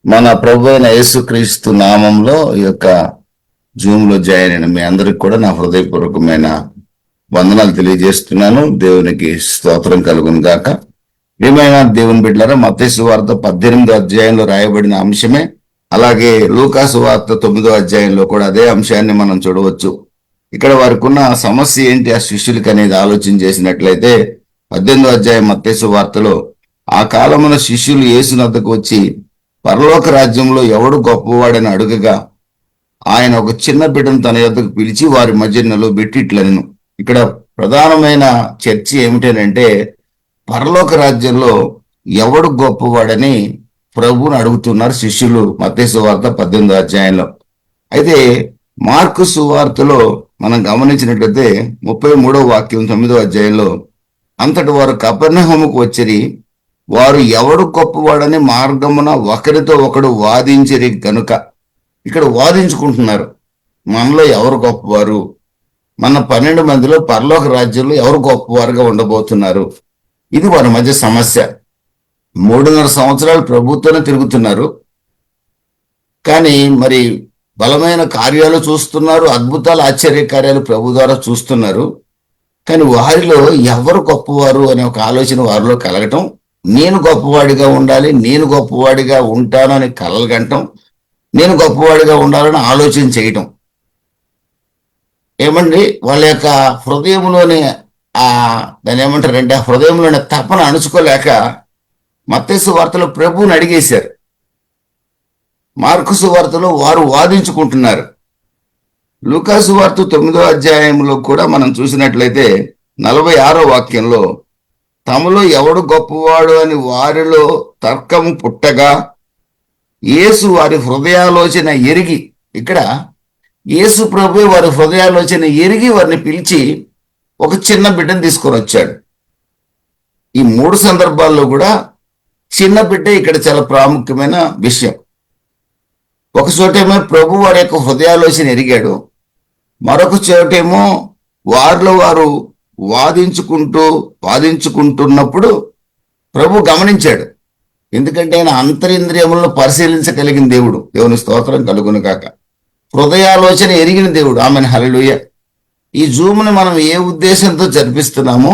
మన ప్రభు అయిన యేసుక్రీస్తు నామంలో ఈ యొక్క జూమ్ లో జాయిన్ అయిన మీ అందరికి కూడా నా హృదయపూర్వకమైన వందనాలు తెలియజేస్తున్నాను. దేవునికి స్తోత్రం కలుగును గాక. ఏమైనా దేవుని బిడ్డలారా, మత్తయి సువార్త 18వ అధ్యాయంలో రాయబడిన అంశమే, అలాగే లూకా సువార్త 9వ అధ్యాయంలో కూడా అదే అంశాన్ని మనం చూడవచ్చు. ఇక్కడ వారికి ఉన్న సమస్య ఏంటి ఆ శిష్యులకి అనేది ఆలోచన చేసినట్లయితే 18వ అధ్యాయం మత్తయి సువార్తలో, ఆ కాలమున శిష్యులు యేసు వద్దకు వచ్చి పరలోక రాజ్యంలో ఎవడు గొప్పవాడని అడుగగా, ఆయన ఒక చిన్న బిడ్డను తన యొద్దకు పిలిచి వారి మధ్య నిలబెట్టి ఇట్లనెను. ఇక్కడ ప్రధానమైన చర్చ ఏమిటంటే, పరలోక రాజ్యంలో ఎవడు గొప్పవాడని ప్రభువుని అడుగుతున్నారు శిష్యులు మత్తయి సువార్త 18వ అధ్యాయంలో. అయితే మార్కు సువార్తలో మనం గమనించినట్లయితే 33వ వాక్యం 9వ అధ్యాయంలో, అంతటి వారు కపెర్నహూముకు వచ్చిరి. వారు ఎవడు గొప్పవాడని మార్గమున ఒకరితో ఒకడు వాదించిరి కనుక. ఇక్కడ వాదించుకుంటున్నారు, మనలో ఎవరు గొప్పవారు, మన 12 మందిలో పరలోక రాజ్యంలో ఎవరు గొప్పవారుగా ఉండబోతున్నారు. ఇది వారి మధ్య సమస్య. 3.5 సంవత్సరాలు ప్రభుత్వనే తిరుగుతున్నారు, కానీ మరి బలమైన కార్యాలు చూస్తున్నారు, అద్భుతాలు ఆశ్చర్య కార్యాలు ప్రభు ద్వారా చూస్తున్నారు. కానీ వారిలో ఎవరు గొప్పవారు అనే ఒక ఆలోచన వారిలో కలగటం, నేను గొప్పవాడిగా ఉండాలి, నేను గొప్పవాడిగా ఉంటాను అని కలగంటం, నేను గొప్పవాడిగా ఉండాలని ఆలోచన చేయటం. ఏమండి, వాళ్ళ యొక్క హృదయంలోని దాన్ని ఏమంటారంటే, ఆ హృదయంలోని తపన అణుచుకోలేక మత్తయి సువార్తలో ప్రభువుని అడిగేశారు. మార్కు సువార్తలో వారు వాదించుకుంటున్నారు. లూకా సువార్త 9వ అధ్యాయంలో కూడా మనం చూసినట్లయితే 46వ వాక్యంలో, తమలో ఎవడు గొప్పవాడు అని వారిలో తర్కము పుట్టగా యేసు వారి హృదయాలోచన ఎరిగి, ఇక్కడ యేసు ప్రభు వారి హృదయాలోచన ఎరిగి వారిని పిలిచి ఒక చిన్న బిడ్డను తీసుకొని వచ్చాడు. ఈ 3 సందర్భాల్లో కూడా చిన్న బిడ్డ ఇక్కడ చాలా ప్రాముఖ్యమైన విషయం. ఒక చోటేమో ప్రభు వారి యొక్క హృదయాలోచన ఎరిగాడు, మరొక చోటేమో వారిలో వారు వాదించుకుంటున్నప్పుడు ప్రభు గమనించాడు. ఎందుకంటే ఆయన అంతరింద్రియములను పరిశీలించగలిగిన దేవుడు. దేవుని స్తోత్రం కలుగును కాక. హృదయాలోచన ఎరిగిన దేవుడు. ఆమెన్, హల్లెలూయా. ఈ జూమ్ని మనం ఏ ఉద్దేశంతో జరిపిస్తున్నామో,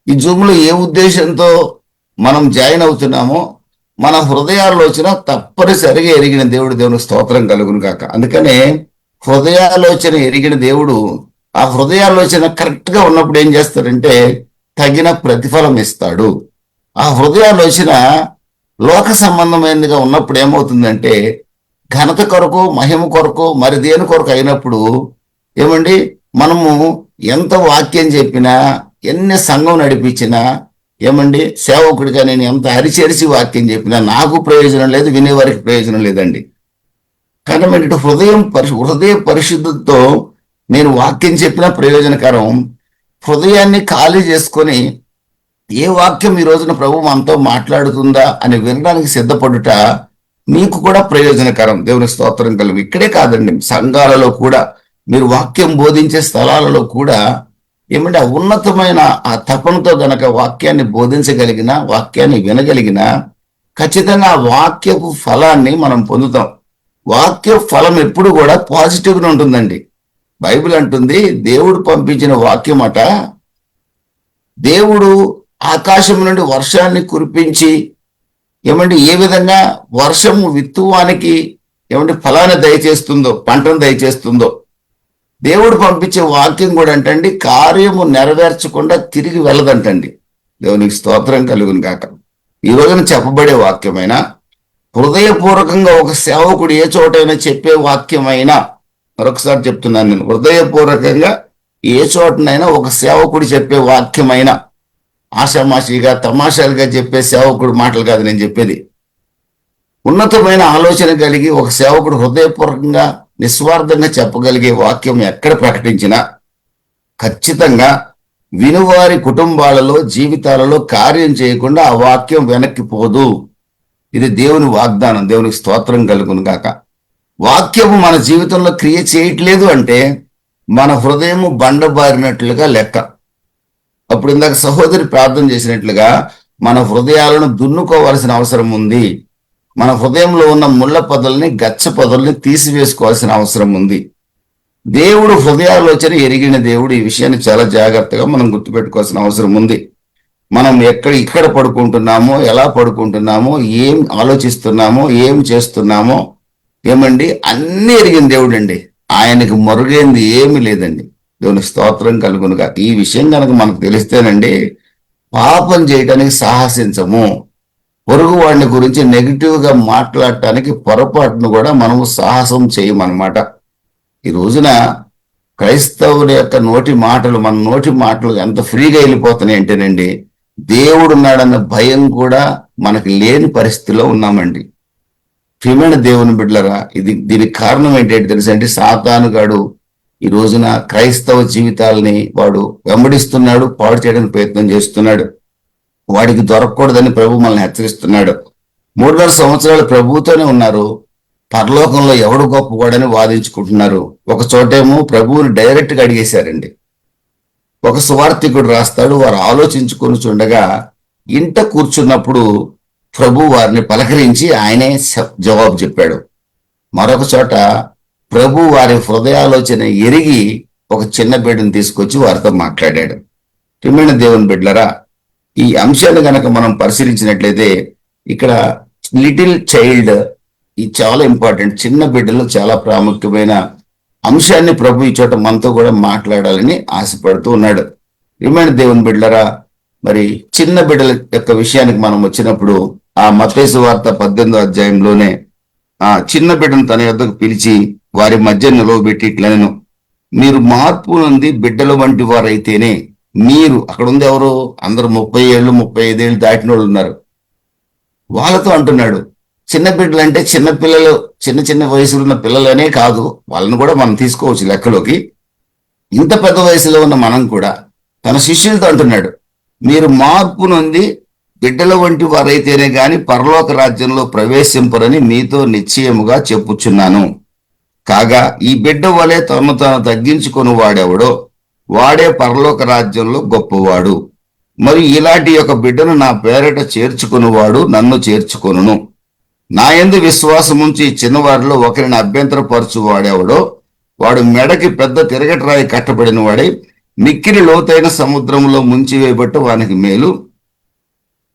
ఈ జూమ్లో ఏ ఉద్దేశంతో మనం జాయిన్ అవుతున్నామో, మన హృదయాలోచన తప్పనిసరిగా ఎరిగిన దేవుడు. దేవుని స్తోత్రం కలుగును కాక. అందుకనే హృదయాలోచన ఎరిగిన దేవుడు ఆ హృదయాలోచన కరెక్ట్ గా ఉన్నప్పుడు ఏం చేస్తాడంటే తగిన ప్రతిఫలం ఇస్తాడు. ఆ హృదయాలోచన లోక సంబంధమైనదిగా ఉన్నప్పుడు ఏమవుతుందంటే, ఘనత కొరకు, మహిమ కొరకు, మరి దేని కొరకు అయినప్పుడు ఏమండి, మనము ఎంత వాక్యం చెప్పినా, ఎన్ని సంఘం నడిపించినా, ఏమండి, సేవకుడిగా నేను ఎంత అరిచేరిసి వాక్యం చెప్పినా నాకు ప్రయోజనం లేదు, వినేవారికి ప్రయోజనం లేదండి. కానీ హృదయ పరిశుద్ధతో నేను వాక్యం చెప్పినా ప్రయోజనకరం. హృదయాన్ని ఖాళీ చేసుకొని ఏ వాక్యం ఈ రోజున ప్రభు మనతో మాట్లాడుతుందా అని వినడానికి సిద్ధపడుట మీకు కూడా ప్రయోజనకరం. దేవుని స్తోత్రం కలుగు. ఇక్కడే కాదండి, సంఘాలలో కూడా, మీరు వాక్యం బోధించే స్థలాలలో కూడా ఏమంటే ఆ ఉన్నతమైన ఆ తపనతో గనక వాక్యాన్ని బోధించగలిగిన, వాక్యాన్ని వినగలిగిన, ఖచ్చితంగా ఆ వాక్యపు ఫలాన్ని మనం పొందుతాం. వాక్య ఫలం ఎప్పుడు కూడా పాజిటివ్గా ఉంటుందండి. బైబిల్ అంటుంది, దేవుడు పంపించిన వాక్యం అట, దేవుడు ఆకాశం నుండి వర్షాన్ని కురిపించి ఏమంటే ఏ విధంగా వర్షము విత్తువానికి ఏమంటే ఫలాన్ని దయచేస్తుందో, పంటను దయచేస్తుందో, దేవుడు పంపించే వాక్యం కూడా అంటండి కార్యము నెరవేర్చకుండా తిరిగి వెళ్ళదంటండి. దేవునికి స్తోత్రం కలుగును కాక. ఈ రోజున చెప్పబడే వాక్యమైనా, హృదయపూర్వకంగా ఒక సేవకుడు ఏ చోటైనా చెప్పే వాక్యమైనా, మరొకసారి చెప్తున్నాను నేను, హృదయపూర్వకంగా ఏ చోటనైనా ఒక సేవకుడు చెప్పే వాక్యమైనా, ఆషామాషిగా తమాషాలుగా చెప్పే సేవకుడు మాటలు కాదు నేను చెప్పేది. ఉన్నతమైన ఆలోచన కలిగి ఒక సేవకుడు హృదయపూర్వకంగా నిస్వార్థంగా చెప్పగలిగే వాక్యం ఎక్కడ ప్రకటించినా ఖచ్చితంగా వినువారి కుటుంబాలలో, జీవితాలలో కార్యం చేయకుండా ఆ వాక్యం వెనక్కి పోదు. ఇది దేవుని వాగ్దానం. దేవునికి స్తోత్రం కలుగును గాక. వాక్యము మన జీవితంలో క్రియ చేయట్లేదు అంటే మన హృదయము బండబారినట్లుగా లెక్క. అప్పుడు ఇందాక సహోదరి ప్రార్థన చేసినట్లుగా మన హృదయాలను దున్నుకోవాల్సిన అవసరం ఉంది. మన హృదయంలో ఉన్న ముళ్ళ పొదల్ని, గచ్చ పొదల్ని తీసివేసుకోవాల్సిన అవసరం ఉంది. దేవుడు హృదయాలోచన ఎరిగిన దేవుడు. ఈ విషయాన్ని చాలా జాగ్రత్తగా మనం గుర్తుపెట్టుకోవాల్సిన అవసరం ఉంది. మనం ఇక్కడ పడుకుంటున్నామో, ఎలా పడుకుంటున్నామో, ఏం ఆలోచిస్తున్నామో, ఏం చేస్తున్నామో, ఏమండి అన్ని ఎరిగిన దేవుడు అండి. ఆయనకు మరుగైంది ఏమి లేదండి. దేవుని స్తోత్రం కలుగునుగా. ఈ విషయం కనుక మనకు తెలిస్తేనండి పాపం చేయడానికి సాహసించము. పొరుగు వాడిని గురించి నెగిటివ్ గా మాట్లాడటానికి పొరపాటును కూడా మనము సాహసం చేయమన్నమాట. ఈ రోజున క్రైస్తవుల యొక్క నోటి మాటలు, మన నోటి మాటలు ఎంత ఫ్రీగా వెళ్ళిపోతున్నాయి అంటేనండి, దేవుడున్నాడన్న భయం కూడా మనకు లేని పరిస్థితిలో ఉన్నామండి. ప్రియమైన దేవుని బిడ్డలరా, దీనికి కారణం ఏంటంటే తెలుసండి, సాతానుగాడు ఈ రోజున క్రైస్తవ జీవితాలని వాడు వెంబడిస్తున్నాడు, పాడు చేయడానికి ప్రయత్నం చేస్తున్నాడు. వాడికి దొరకకూడదని ప్రభు మనల్ని హెచ్చరిస్తున్నాడు. 3.5 సంవత్సరాలు ప్రభువుతోనే ఉన్నారు. పరలోకంలో ఎవడు గొప్పవాడని వాదించుకుంటున్నారు. ఒక చోటేమో ప్రభువుని డైరెక్ట్ గా అడిగేశారండి. ఒక సువార్తికుడు రాస్తాడు, వారు ఆలోచించుకొని చూడగా ఇంట కూర్చున్నప్పుడు ప్రభు వారిని పలకరించి ఆయనే జవాబు చెప్పాడు. మరొక చోట ప్రభు వారి హృదయాలోచన ఎరిగి ఒక చిన్న బిడ్డను తీసుకొచ్చి వారితో మాట్లాడాడు. ప్రియమైన దేవుని బిడ్డలరా, ఈ అంశాన్ని గనక మనం పరిశీలించినట్లయితే ఇక్కడ లిటిల్ చైల్డ్ ఇది చాలా ఇంపార్టెంట్. చిన్న బిడ్డలు చాలా ప్రాముఖ్యమైన అంశాన్ని ప్రభు ఈ చోట మనతో కూడా మాట్లాడాలని ఆశపడుతూ ఉన్నాడు. ప్రియమైన దేవుని బిడ్డలరా, మరి చిన్న బిడ్డల యొక్క విషయానికి మనం వచ్చినప్పుడు ఆ మత్తయి సువార్త 18వ అధ్యాయంలోనే ఆ చిన్న బిడ్డను తన యొద్దకు పిలిచి వారి మధ్య నిలవబెట్టి ఇట్లనెను, మీరు మార్పు నుండి బిడ్డల వంటి వారైతేనే మీరు. అక్కడ ఉంది ఎవరు? అందరూ 30 ఏళ్ళు 35 ఏళ్ళు దాటిన వాళ్ళు ఉన్నారు. వాళ్ళతో అంటున్నాడు, చిన్న బిడ్డలు అంటే చిన్న పిల్లలు, చిన్న చిన్న వయసులో ఉన్న పిల్లలనే కాదు, వాళ్ళని కూడా మనం తీసుకోవచ్చు లెక్కలోకి. ఇంత పెద్ద వయసులో ఉన్న మనం కూడా తన శిష్యులతో అంటున్నాడు, మీరు మార్పు నుండి బిడ్డల వంటి వారైతేనే గాని పరలోక రాజ్యంలో ప్రవేశింపరని మీతో నిశ్చయముగా చెప్పుచున్నాను. కాగా ఈ బిడ్డ వలె తను తాను తగ్గించుకొని వాడెవడో వాడే పరలోక రాజ్యంలో గొప్పవాడు. మరి ఇలాంటి యొక్క బిడ్డను నా పేరట చేర్చుకునివాడు నన్ను చేర్చుకొనును. నా యందు విశ్వాసముంచి చిన్నవారిలో ఒకరిని అభ్యంతరపరచు వాడెవడో వాడు మెడకి పెద్ద తిరగటరాయి కట్టబడిన వాడై మిక్కిలి లోతైన సముద్రంలో ముంచివేయబట్టు వానికి మేలు.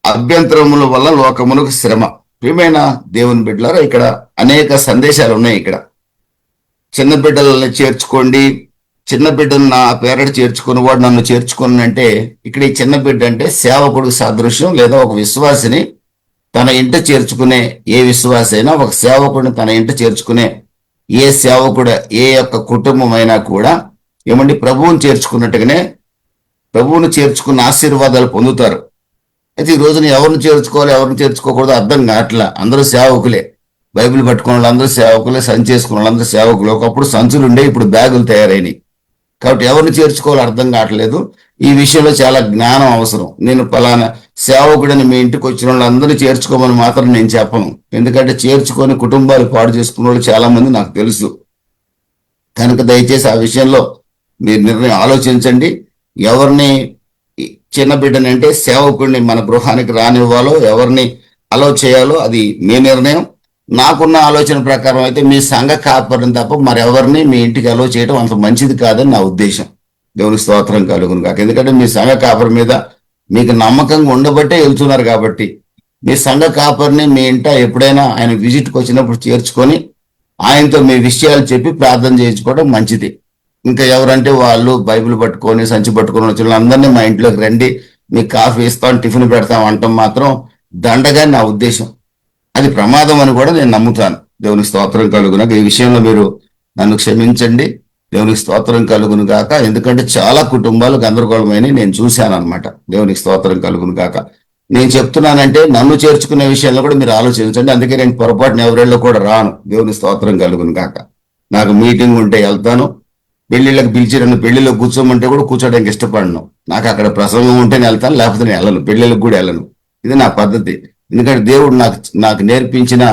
అభ్యంతరముల వల్ల లోకమునకు శ్రమ. ప్రియమైన దేవుని బిడ్డలారా, ఇక్కడ అనేక సందేశాలు ఉన్నాయి. ఇక్కడ చిన్న బిడ్డలని చేర్చుకోండి, చిన్న బిడ్డను నా పేరట చేర్చుకుని వాడు నన్ను చేర్చుకుని అంటే, ఇక్కడ ఈ చిన్న బిడ్డ అంటే సేవకుడు సాదృశ్యం, లేదా ఒక విశ్వాసిని తన ఇంట చేర్చుకునే ఏ విశ్వాస అయినా, ఒక సేవకుడిని తన ఇంట చేర్చుకునే ఏ సేవకుడు, ఏ యొక్క కుటుంబం అయినా కూడా ఏమండి ప్రభువుని చేర్చుకున్నట్టుగానే ప్రభువుని చేర్చుకున్న ఆశీర్వాదాలు పొందుతారు. అయితే ఈ రోజున ఎవరిని చేర్చుకోవాలి, ఎవరిని చేర్చుకోకూడదు అర్థం కావట్లా. అందరూ సేవకులే, బైబిల్ పట్టుకున్న వాళ్ళందరూ సేవకులే, సంచి చేసుకున్న వాళ్ళందరూ సేవకులు. ఒకప్పుడు సంచులు ఉండే, ఇప్పుడు బ్యాగులు తయారైనవి. కాబట్టి ఎవరిని చేర్చుకోవాలో అర్థం కావట్లేదు. ఈ విషయంలో చాలా జ్ఞానం అవసరం. నేను పలానా సేవకుడిని మీ ఇంటికి వచ్చిన వాళ్ళందరినీ చేర్చుకోమని మాత్రం నేను చెప్పను. ఎందుకంటే చేర్చుకొని కుటుంబాలు పాడు చేసుకున్న వాళ్ళు చాలా మంది నాకు తెలుసు. కనుక దయచేసి ఆ విషయంలో మీరు నిర్ణయం ఆలోచించండి. ఎవరిని చిన్న బిడ్డని అంటే సేవకుడిని మన గృహానికి రానివ్వాలో, ఎవరిని అలో చేయాలో అది మీ నిర్ణయం. నాకున్న ఆలోచన ప్రకారం అయితే మీ సంఘ కాపరిని తప్ప మరెవరిని మీ ఇంటికి అలో చేయడం అంత మంచిది కాదని నా ఉద్దేశం. దేవుని స్తోత్రం కలుగును కాక. ఎందుకంటే మీ సంఘ కాపరి మీద మీకు నమ్మకంగా ఉండబట్టే వెళ్తున్నారు. కాబట్టి మీ సంఘ కాపరిని మీ ఇంట ఎప్పుడైనా ఆయన విజిట్కి వచ్చినప్పుడు చేర్చుకొని ఆయనతో మీ విషయాలు చెప్పి ప్రార్థన చేయించుకోవడం మంచిది. ఇంకా ఎవరంటే వాళ్ళు బైబిల్ పట్టుకొని సంచి పట్టుకొని వచ్చిన అందరినీ మా ఇంట్లోకి రండి, మీకు కాఫీ ఇస్తాం, టిఫిన్ పెడతాం అంటాం మాత్రం దండగా నా ఉద్దేశం. అది ప్రమాదం అని కూడా నేను నమ్ముతాను. దేవునికి స్తోత్రం కలుగును. ఈ విషయంలో మీరు నన్ను క్షమించండి. దేవునికి స్తోత్రం కలుగును గాక. ఎందుకంటే చాలా కుటుంబాలు గందరగోళమైన నేను చూశాను అనమాట. దేవునికి స్తోత్రం కలుగును గాక. నేను చెప్తున్నానంటే నన్ను చేర్చుకునే విషయంలో కూడా మీరు ఆలోచించండి. అందుకే నేను పొరపాటున ఎవరిలో కూడా రాను. దేవుని స్తోత్రం కలుగును గాక. నాకు మీటింగ్ ఉంటే వెళ్తాను, పెళ్లిళ్ళకి పిలిచి నన్ను పెళ్లిలో కూర్చోమంటే కూడా కూర్చోడానికి ఇష్టపడను. నాకు అక్కడ ప్రసంగం ఉంటే నేను వెళ్తాను, లేకపోతే నేను వెళ్ళను, పెళ్లిళ్ళకి కూడా వెళ్ళను. ఇది నా పద్ధతి. ఎందుకంటే దేవుడు నాకు నేర్పించిన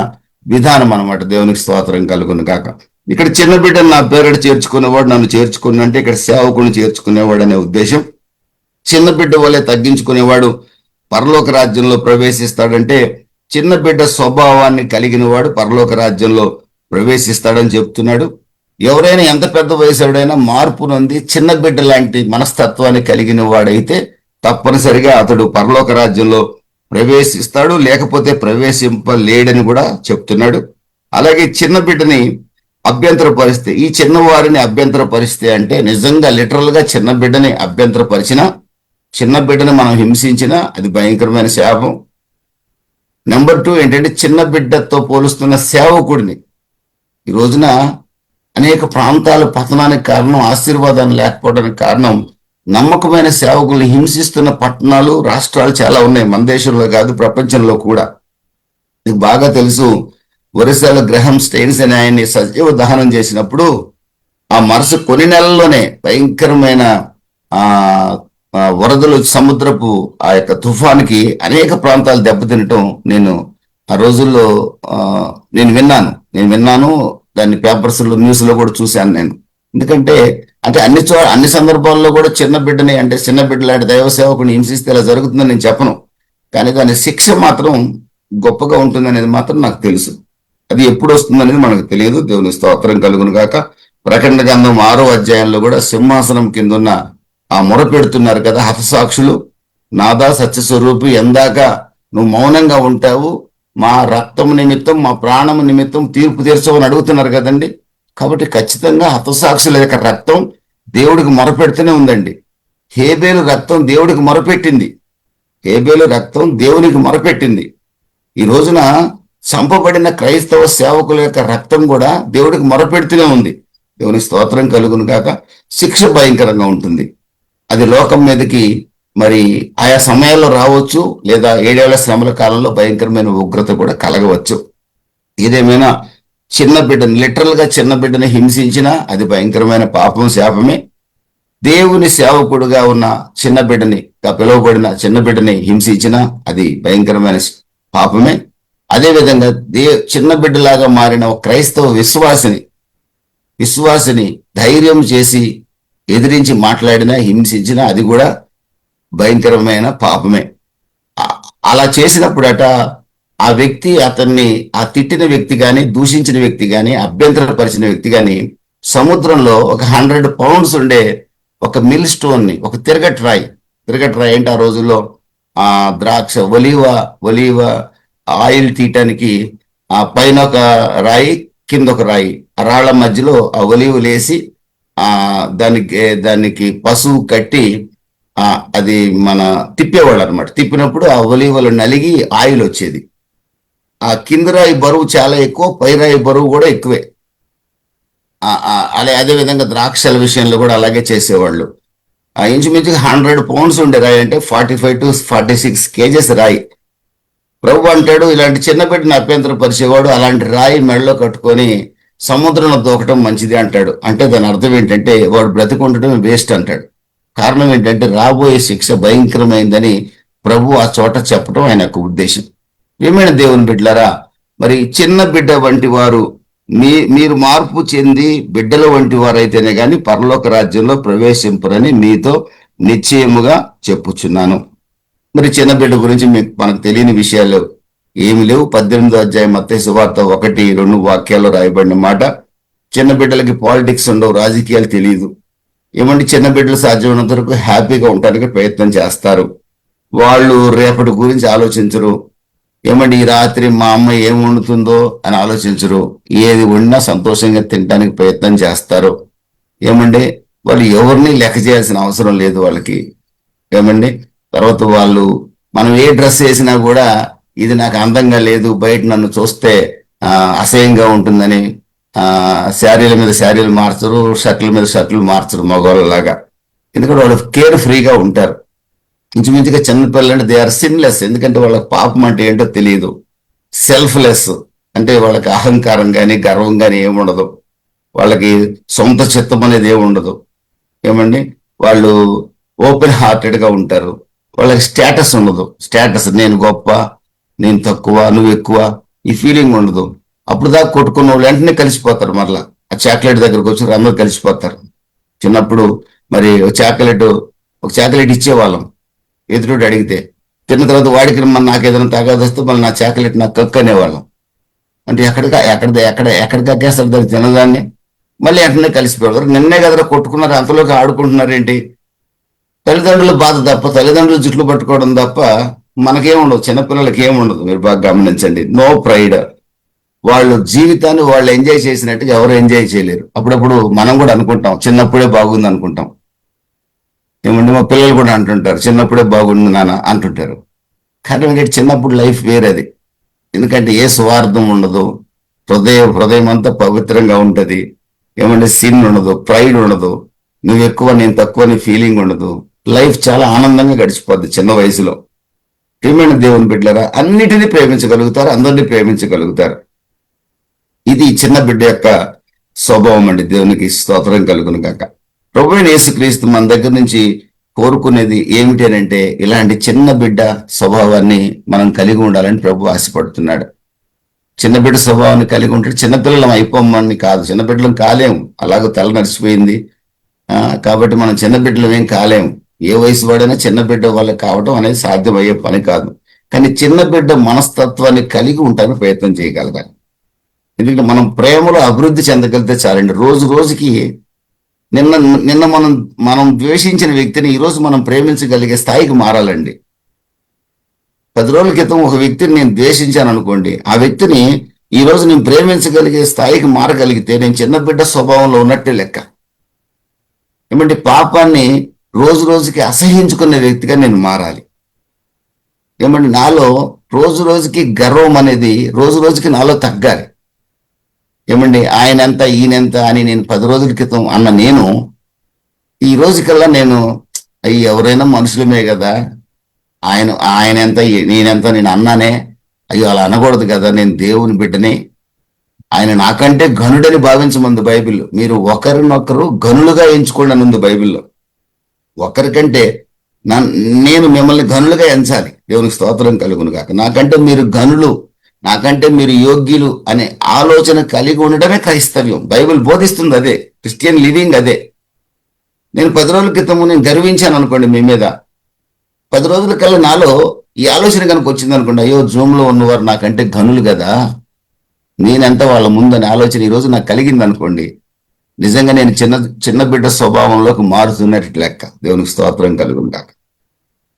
విధానం అనమాట. దేవునికి స్తోత్రం కలుగును గాక. ఇక్కడ చిన్న బిడ్డను నా పేరట చేర్చుకునేవాడు నన్ను చేర్చుకుని అంటే ఇక్కడ సేవకుని చేర్చుకునేవాడు అనే ఉద్దేశం. చిన్న బిడ్డ వల్లే తగ్గించుకునేవాడు పరలోక రాజ్యంలో ప్రవేశిస్తాడంటే చిన్న బిడ్డ స్వభావాన్ని కలిగిన వాడు పరలోక రాజ్యంలో ప్రవేశిస్తాడని చెప్తున్నాడు. ఎవరైనా ఎంత పెద్ద వయసుడైనా మార్పు నొంది చిన్న బిడ్డ లాంటి మనస్తత్వాన్ని కలిగిన వాడైతే తప్పనిసరిగా అతడు పరలోక రాజ్యంలో ప్రవేశిస్తాడు, లేకపోతే ప్రవేశింపలేడని కూడా చెప్తున్నాడు. అలాగే చిన్న బిడ్డని అభ్యంతరపరిస్తే, ఈ చిన్నవారిని అభ్యంతరపరిస్తే అంటే నిజంగా లిటరల్ గా చిన్న బిడ్డని అభ్యంతరపరిచినా, చిన్న బిడ్డని మనం హింసించినా అది భయంకరమైన శాపం. నెంబర్ 2 ఏంటంటే చిన్న బిడ్డతో పోలుస్తున్న సేవకుడిని. ఈ రోజున అనేక ప్రాంతాల పతనానికి కారణం, ఆశీర్వాదాన్ని లేకపోవడానికి కారణం నమ్మకమైన సేవకుల్ని హింసిస్తున్న పట్టణాలు, రాష్ట్రాలు చాలా ఉన్నాయి. మన దేశంలో కాదు, ప్రపంచంలో కూడా. మీకు బాగా తెలుసు, ఒరిస్సాలో గ్రహం స్టెయిన్స్ అనే ఆయన్ని సజీవ దహనం చేసినప్పుడు ఆ కొన్ని నెలల్లోనే భయంకరమైన వరదలు, సముద్రపు ఆ యొక్క తుఫానికి అనేక ప్రాంతాలు దెబ్బతినటం నేను ఆ రోజుల్లో నేను విన్నాను. దాన్ని పేపర్స్లో, న్యూస్లో కూడా చూశాను నేను. ఎందుకంటే అంటే అన్ని సందర్భాల్లో కూడా చిన్న బిడ్డని, అంటే చిన్న బిడ్డ లాంటి దైవ సేవకుని హింసిస్తే ఇలా జరుగుతుందని నేను చెప్పను. కానీ దాని శిక్ష మాత్రం గొప్పగా ఉంటుందనేది మాత్రం నాకు తెలుసు. అది ఎప్పుడు వస్తుందనేది మనకు తెలియదు. దేవుని స్తోత్రం కలుగును గాక. ప్రకటన గ్రంథం 6వ అధ్యాయంలో కూడా సింహాసనం కింద ఉన్న ఆ మొర పెడుతున్నారు కదా హతసాక్షులు, నాదా సత్యస్వరూపి, ఎందాక నువ్వు మౌనంగా ఉంటావు, మా రక్తం నిమిత్తం, మా ప్రాణం నిమిత్తం తీర్పు తీర్చవని అడుగుతున్నారు కదండి. కాబట్టి ఖచ్చితంగా హతసాక్షుల యొక్క రక్తం దేవుడికి మొరపెడుతూనే ఉందండి. హేబేలు రక్తం దేవుడికి మొరపెట్టింది. హేబేలు రక్తం దేవునికి మొరపెట్టింది. ఈ రోజున చంపబడిన క్రైస్తవ సేవకుల యొక్క రక్తం కూడా దేవుడికి మొరపెడుతూనే ఉంది. దేవుని స్తోత్రం కలుగును కాక. శిక్ష భయంకరంగా ఉంటుంది. అది లోకం మీదకి మరి ఆయా సమయాల్లో రావచ్చు, లేదా 7 ఏళ్ల శ్రమల కాలంలో భయంకరమైన ఉగ్రత కూడా కలగవచ్చు. ఏదేమైనా చిన్న బిడ్డని, లిటరల్ గా చిన్న బిడ్డని హింసించినా అది భయంకరమైన పాపం, శాపమే. దేవుని సేవకుడుగా ఉన్న చిన్న బిడ్డని, పిలువబడిన చిన్న బిడ్డని హింసించినా అది భయంకరమైన పాపమే. అదేవిధంగా చిన్న బిడ్డలాగా మారిన ఒక క్రైస్తవ విశ్వాసిని ధైర్యం చేసి ఎదిరించి మాట్లాడినా, హింసించినా అది కూడా భయంకరమైన పాపమే. అలా చేసినప్పుడట ఆ వ్యక్తి, అతన్ని ఆ తిట్టిన వ్యక్తి కానీ, దూషించిన వ్యక్తి కానీ, అభ్యంతరపరిచిన వ్యక్తి కానీ సముద్రంలో ఒక 100 పౌండ్స్ ఉండే ఒక మిల్ స్టోన్ ని, ఒక తిరగటి రాయి అంటే ఆ రోజుల్లో ఆ ద్రాక్ష ఒలీవ ఆయిల్ తీయటానికి ఆ పైన ఒక రాయి, కింద ఒక రాయి, ఆ రాళ్ల మధ్యలో ఆ ఒలీవలేసి దానికి పశువు కట్టి అది మన తిప్పేవాళ్ళు అనమాట. తిప్పినప్పుడు ఆ ఒలీవలు నలిగి ఆయిల్ వచ్చేది. ఆ కింద రాయి బరువు చాలా ఎక్కువ, పై రాయి బరువు కూడా ఎక్కువే. అదే విధంగా ద్రాక్షల విషయంలో కూడా అలాగే చేసేవాళ్ళు. ఇంచుమించుగా 100 పౌండ్స్ ఉండే రాయి అంటే 45 to 46 కేజెస్ రాయి. ప్రభు అంటాడు, ఇలాంటి చిన్న బిడ్డని అభ్యంతరం పరిచేవాడు అలాంటి రాయి మెడలో కట్టుకొని సముద్రంలో దూకటం మంచిది అంటాడు. అంటే దాని అర్థం ఏంటంటే వాడు బ్రతికుండటం వేస్ట్ అంటాడు. కారణం ఏంటంటే రాబోయే శిక్ష భయంకరమైందని ప్రభు ఆ చోట చెప్పడం ఆయన యొక్క ఉద్దేశం. ఏమైనా దేవుని బిడ్డలారా, మరి చిన్న బిడ్డ వంటి వారు మీరు మార్పు చెంది బిడ్డల వంటి వారైతేనే గాని పరలోక రాజ్యంలో ప్రవేశింపరని మీతో నిశ్చయముగా చెప్పుచున్నాను. మరి చిన్న బిడ్డ గురించి మనకు తెలియని విషయాలు ఏమి లేవు. 18వ అధ్యాయం మత్తయి సువార్త 1-2 వాక్యాల్లో రాయబడిన మాట, చిన్న బిడ్డలకి పాలిటిక్స్ ఉండవు, రాజకీయాలు తెలియదు. ఏమంటే చిన్న బిడ్డలు సాధ్యమైనంత వరకు హ్యాపీగా ఉండడానికి ప్రయత్నం చేస్తారు. వాళ్ళు రేపటి గురించి ఆలోచించరు. ఏమండి ఈ రాత్రి మా అమ్మ ఏం వండుతుందో అని ఆలోచించరు. ఏది వండినా సంతోషంగా తినడానికి ప్రయత్నం చేస్తారు. ఏమండి వాళ్ళు ఎవరిని లెక్క చేయాల్సిన అవసరం లేదు వాళ్ళకి. ఏమండి తర్వాత వాళ్ళు మనం ఏ డ్రెస్ వేసినా కూడా ఇది నాకు అందంగా లేదు, బయట నన్ను చూస్తే అసహ్యంగా ఉంటుందని శారీల మీద శారీలు మార్చరు, షర్ట్ల మీద షర్ట్లు మార్చరు మగవాళ్ళలాగా. ఎందుకంటే వాళ్ళు కేర్ ఫ్రీగా ఉంటారు. ఇంచుమించుగా చిన్నపిల్లలు అంటే దే ఆర్ సిన్లెస్. ఎందుకంటే వాళ్ళకి పాపం అంటే ఏంటో తెలియదు. సెల్ఫ్లెస్ అంటే వాళ్ళకి అహంకారం కానీ గర్వం కానీ ఏముండదు. వాళ్ళకి సొంత చిత్తం అనేది ఏముండదు. ఏమండి వాళ్ళు ఓపెన్ హార్టెడ్ గా ఉంటారు. వాళ్ళకి స్టేటస్ ఉండదు. స్టేటస్ నేను గొప్ప, నేను తక్కువ, నువ్వు ఎక్కువ, ఈ ఫీలింగ్ ఉండదు. అప్పుడు దాకా కొట్టుకున్న వాళ్ళు వెంటనే కలిసిపోతారు. మరలా ఆ చాక్లెట్ దగ్గరకు వచ్చి అందరూ కలిసిపోతారు. చిన్నప్పుడు మరి ఒక చాక్లెట్ ఇచ్చేవాళ్ళం. ఎదురుడు అడిగితే తిన్న తర్వాత వాడికి నాకు ఏదైనా తగాదు వస్తే మళ్ళీ నా చాక్లెట్ నాకు కక్కు అనేవాళ్ళం. అంటే ఎక్కడ కక్కేస్తారు దాన్ని తినదాన్ని, మళ్ళీ వెంటనే కలిసిపోయారు. నిన్నే కదరా కొట్టుకున్నారు, అంతలోకి ఆడుకుంటున్నారు ఏంటి? తల్లిదండ్రుల బాధ తప్ప, తల్లిదండ్రులు జుట్లు పట్టుకోవడం తప్ప మనకేముండదు, చిన్నపిల్లలకి ఏముండదు. మీరు బాగా గమనించండి. No pride. వాళ్ళు జీవితాన్ని వాళ్ళు ఎంజాయ్ చేసినట్టుగా ఎవరు ఎంజాయ్ చేయలేరు. అప్పుడప్పుడు మనం కూడా అనుకుంటాం చిన్నప్పుడే బాగుంది అనుకుంటాం. ఏమంటే మా పిల్లలు కూడా అంటుంటారు చిన్నప్పుడే బాగుంది నాన్న అంటుంటారు. కానీ చిన్నప్పుడు లైఫ్ వేరేది. ఎందుకంటే ఏ స్వార్థం ఉండదు, హృదయం అంతా పవిత్రంగా ఉంటది. ఏమంటే సిన్ ఉండదు, ప్రైడ్ ఉండదు, నువ్వు ఎక్కువ నేను తక్కువ అనే ఫీలింగ్ ఉండదు. లైఫ్ చాలా ఆనందంగా గడిచిపోద్ది చిన్న వయసులో. ప్రియమైన దేవుని బిడ్డలారా, అన్నిటినీ ప్రేమించగలుగుతారు, అందరినీ ప్రేమించగలుగుతారు. ఇది చిన్న బిడ్డ యొక్క స్వభావం అండి. దేవునికి స్తోత్రం కలుగును గాక. ప్రభువైన యేసుక్రీస్తు మన దగ్గర నుంచి కోరుకునేది ఏమిటి అంటే, ఇలాంటి చిన్న బిడ్డ స్వభావాన్ని మనం కలిగి ఉండాలని ప్రభు ఆశపడుతున్నాడు. చిన్న బిడ్డ స్వభావాన్ని కలిగి ఉంటే చిన్నపిల్లలం అయిపోమని కాదు, చిన్నబిడ్డలం కాలేము. అలాగ తల నడిచిపోయింది కాబట్టి మనం చిన్న బిడ్డలం ఏం కాలేము. ఏ వయసు వాడైనా చిన్న బిడ్డ వాళ్ళకి కావడం అనేది సాధ్యమయ్యే పని కాదు. కానీ చిన్న బిడ్డ మనస్తత్వాన్ని కలిగి ఉంటానికి ప్రయత్నం చేయగలగాలి. ఎందుకంటే మనం ప్రేమలో అభివృద్ధి చెందగలిగితే చాలండి. రోజు రోజుకి నిన్న మనం ద్వేషించిన వ్యక్తిని ఈరోజు మనం ప్రేమించగలిగే స్థాయికి మారాలండి. 10 రోజుల క్రితం ఒక వ్యక్తిని నేను ద్వేషించాను అనుకోండి, ఆ వ్యక్తిని ఈ రోజు నేను ప్రేమించగలిగే స్థాయికి మారగలిగితే నేను చిన్న బిడ్డ స్వభావంలో ఉన్నట్టే లెక్క. ఏమంటే పాపాన్ని రోజు రోజుకి అసహించుకునే వ్యక్తిగా నేను మారాలి. ఏమంటే నాలో రోజు రోజుకి గర్వం అనేది రోజు రోజుకి నాలో తగ్గాలి. ఏమండి ఆయనంత ఈయనంత అని నేను 10 రోజుల క్రితం అన్న నేను ఈ రోజుకల్లా నేను ఎవరైనా మనుషులమే కదా, ఆయనంత నేనెంత నేను అన్నానే, అయ్యో అలా అనకూడదు కదా, నేను దేవుని బిడ్డని, ఆయన నాకంటే ఘనుడని భావించమంది బైబిల్. మీరు ఒకరినొకరు గనులుగా ఎంచుకోండి అని ఉంది బైబిల్లో. ఒకరికంటే నేను మిమ్మల్ని గనులుగా ఎంచాలి. దేవునికి స్తోత్రం కలుగును గాక. నాకంటే మీరు గనులు, నాకంటే మీరు యోగ్యులు అనే ఆలోచన కలిగి ఉండడమే క్రైస్తవ్యం. బైబిల్ బోధిస్తుంది అదే, క్రిస్టియన్ లివింగ్ అదే. నేను 10 రోజుల క్రితము నేను గర్వించాను అనుకోండి మీ మీద, 10 రోజుల కల్లా నాలో ఈ ఆలోచన కనుక వచ్చింది అనుకోండి, అయ్యో జూమ్లో ఉన్నవారు నాకంటే గనులు కదా, నేనంతా వాళ్ళ ముందని ఆలోచన ఈరోజు నాకు కలిగింది అనుకోండి, నిజంగా నేను చిన్న బిడ్డ స్వభావంలోకి మారుతున్నట్టు లెక్క. దేవునికి స్తోత్రం కలుగుంటాక.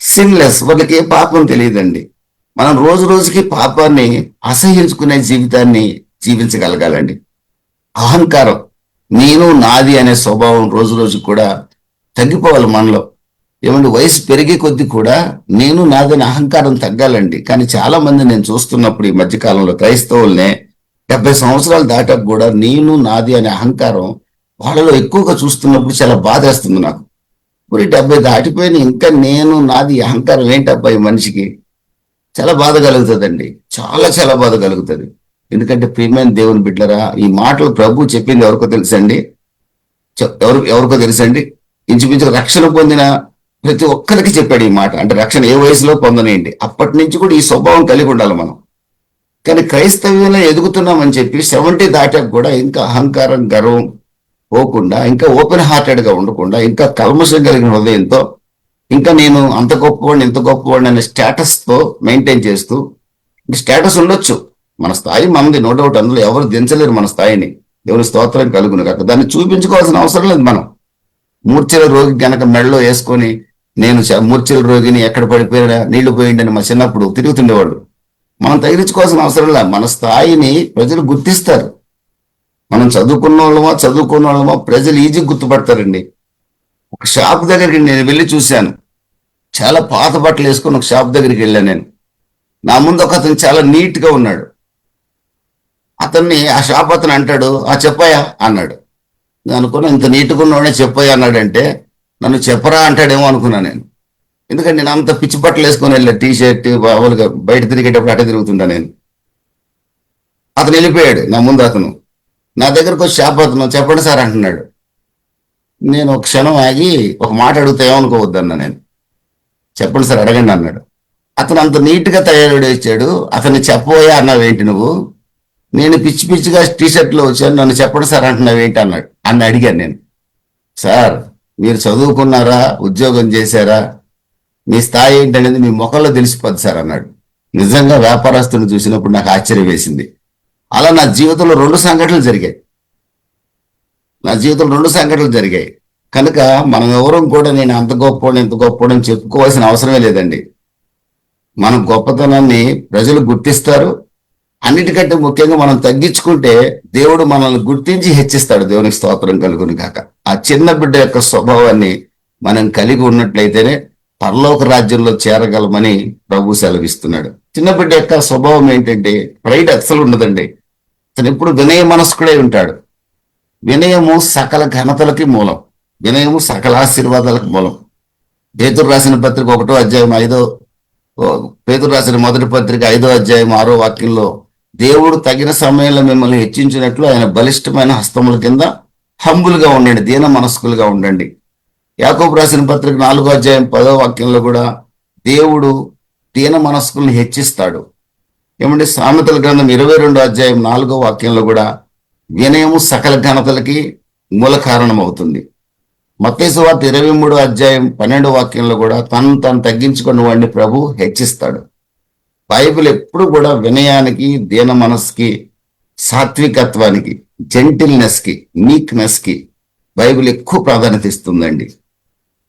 సిన్లెస్, వాళ్ళకి ఏ పాపం తెలియదండి. మనం రోజు రోజుకి పాపాన్ని అసహించుకునే జీవితాన్ని జీవించగలగాలండి. అహంకారం, నేను నాది అనే స్వభావం రోజు రోజు కూడా తగ్గిపోవాలి మనలో. ఏమంటే వయసు పెరిగే కొద్దీ కూడా నేను నాదని అహంకారం తగ్గాలండి. కానీ చాలా మంది నేను చూస్తున్నప్పుడు ఈ మధ్యకాలంలో క్రైస్తవుల్నే 70 సంవత్సరాలు దాటాక కూడా నేను నాది అనే అహంకారం వాళ్ళలో ఎక్కువగా చూస్తున్నప్పుడు చాలా బాధేస్తుంది నాకు. మరి 70 దాటిపోయిన ఇంకా నేను నాది అహంకారం ఏంటబ్బాయి మనిషికి? చాలా బాధ కలుగుతుందండి, చాలా చాలా బాధ కలుగుతుంది. ఎందుకంటే ప్రియమైన దేవుని బిడ్డలారా, ఈ మాటలు ప్రభు చెప్పింది ఎవరికో తెలుసండి, ఎవరికో తెలుసండి, ఇంచుమించు రక్షణ పొందిన ప్రతి ఒక్కరికి చెప్పాడు ఈ మాట. అంటే రక్షణ ఏ వయసులో పొందనేయండి, అప్పటి నుంచి కూడా ఈ స్వభావం కలిగి ఉండాలి మనం. కానీ క్రైస్తవ్యంలో ఎదుగుతున్నామని చెప్పి 70 దాటాక కూడా ఇంకా అహంకారం, గర్వం పోకుండా, ఇంకా ఓపెన్ హార్టెడ్ గా ఉండకుండా, ఇంకా కల్మషం కలిగిన హృదయంతో, ఇంకా నేను అంత గొప్పవాడిని ఇంత గొప్పవాడిని అనే స్టేటస్ తో మెయింటైన్ చేస్తూ, స్టేటస్ ఉండొచ్చు, మన స్థాయి మనది, నో డౌట్, అందులో ఎవరు దించలేరు మన స్థాయిని. దేవుని స్తోత్రం కలుగును కాక. దాన్ని చూపించుకోవాల్సిన అవసరం లేదు. మనం మూర్ఛల రోగి గనక మెడలో వేసుకొని నేను మూర్ఛల రోగిని ఎక్కడ పడిపోయినా నీళ్లు పోయిండని మా చిన్నప్పుడు తిరుగుతుండేవాడు. మనం తగిలించుకోవాల్సిన అవసరం లేదు. మన స్థాయిని ప్రజలు గుర్తిస్తారు. మనం చదువుకున్న వాళ్ళమో ప్రజలు ఈజీగా గుర్తుపడతారండి. ఒక షాప్ దగ్గరికి నేను వెళ్ళి చూశాను, చాలా పాత బట్టలు వేసుకొని ఒక షాప్ దగ్గరికి వెళ్ళాను నేను. నా ముందు ఒక అతను చాలా నీట్ గా ఉన్నాడు. అతన్ని ఆ షాప్ అతను అంటాడు, చెప్పాయా అన్నాడు. నేను అనుకున్నా, ఇంత నీట్గా ఉన్నవాడే చెప్పాయా అన్నాడంటే నన్ను చెప్పరా అంటాడేమో అనుకున్నా నేను. ఎందుకంటే నేను అంత పిచ్చి బట్టలు వేసుకొని వెళ్ళా, టీ షర్ట్ మామూలుగా బయట తిరిగేటప్పుడు అటే తిరుగుతుంటా నేను. అతను వెళ్ళిపోయాడు. నా ముందు అతను నా దగ్గరకు వచ్చి షాప్ అతను, చెప్పండి సార్ అంటున్నాడు. నేను ఒక క్షణం ఆగి ఒక మాట అడుగుతా ఏమనుకోవద్దన్నా నేను. చెప్పండి సార్ అడగండి అన్నాడు. అతను అంత నీట్ గా తయారు వచ్చాడు. అతన్ని చెప్పబోయా అన్నావేంటి నువ్వు? నేను పిచ్చి పిచ్చిగా టీ షర్ట్లో వచ్చాను, నన్ను చెప్పండి సార్ అంటున్నావేంటి అన్నాడు. అడిగాను నేను, సార్ మీరు చదువుకున్నారా, ఉద్యోగం చేశారా, మీ స్థాయి ఏంటనేది మీ ముఖంలో తెలిసిపోద్ది సార్ అన్నాడు. నిజంగా వ్యాపారస్తుని చూసినప్పుడు నాకు ఆశ్చర్యం వేసింది. అలా నా జీవితంలో రెండు సంఘటనలు జరిగాయి. కనుక మనం ఎవరం కూడా నేను అంత గొప్పవాడు ఇంత గొప్పవాడు అని చెప్పుకోవాల్సిన అవసరమే లేదండి. మన గొప్పతనాన్ని ప్రజలు గుర్తిస్తారు. అన్నిటికంటే ముఖ్యంగా మనం తగ్గించుకుంటే దేవుడు మనల్ని గుర్తించి హెచ్చిస్తాడు. దేవునికి స్తోత్రం కలుగును కాక. ఆ చిన్న బిడ్డ యొక్క స్వభావాన్ని మనం కలిగి ఉన్నట్లయితేనే పరలోక రాజ్యంలో చేరగలమని ప్రభు సెలవిస్తున్నాడు. చిన్న బిడ్డ యొక్క స్వభావం ఏంటంటే ప్రైడ్ అస్సలు ఉండదండి. అతను ఎప్పుడు వినయ మనస్కుడై ఉంటాడు. వినయము సకల ఘనతలకి మూలం, వినయము సకల ఆశీర్వాదాలకు మూలం. పేతురు రాసిన పత్రిక 1వ అధ్యాయం 5వ పేతురు రాసిన మొదటి పత్రిక 5వ అధ్యాయం 6వ వాక్యంలో దేవుడు తగిన సమయంలో మిమ్మల్ని హెచ్చించినట్లు ఆయన బలిష్టమైన హస్తముల కింద హంబులుగా ఉండండి, దీన మనస్కులుగా ఉండండి. యాకోబు రాసిన పత్రిక 4వ అధ్యాయం 10వ వాక్యంలో కూడా దేవుడు దీన మనస్కుల్ని హెచ్చిస్తాడు. ఏమంటే సామెతల గ్రంథం 22వ అధ్యాయం 4వ వాక్యంలో కూడా వినయము సకల ఘనతలకి మూల కారణం అవుతుంది. మత్తయి సువార్త 23వ అధ్యాయం 12వ వాక్యంలో కూడా తను తగ్గించుకున్న వాడిని ప్రభు హెచ్చిస్తాడు. బైబిల్ ఎప్పుడు కూడా వినయానికి, దీన మనస్కి, సాత్వికత్వానికి, జెంటిల్నెస్ కి, మీక్నెస్ కి బైబిల్ ఎక్కువ ప్రాధాన్యత ఇస్తుందండి.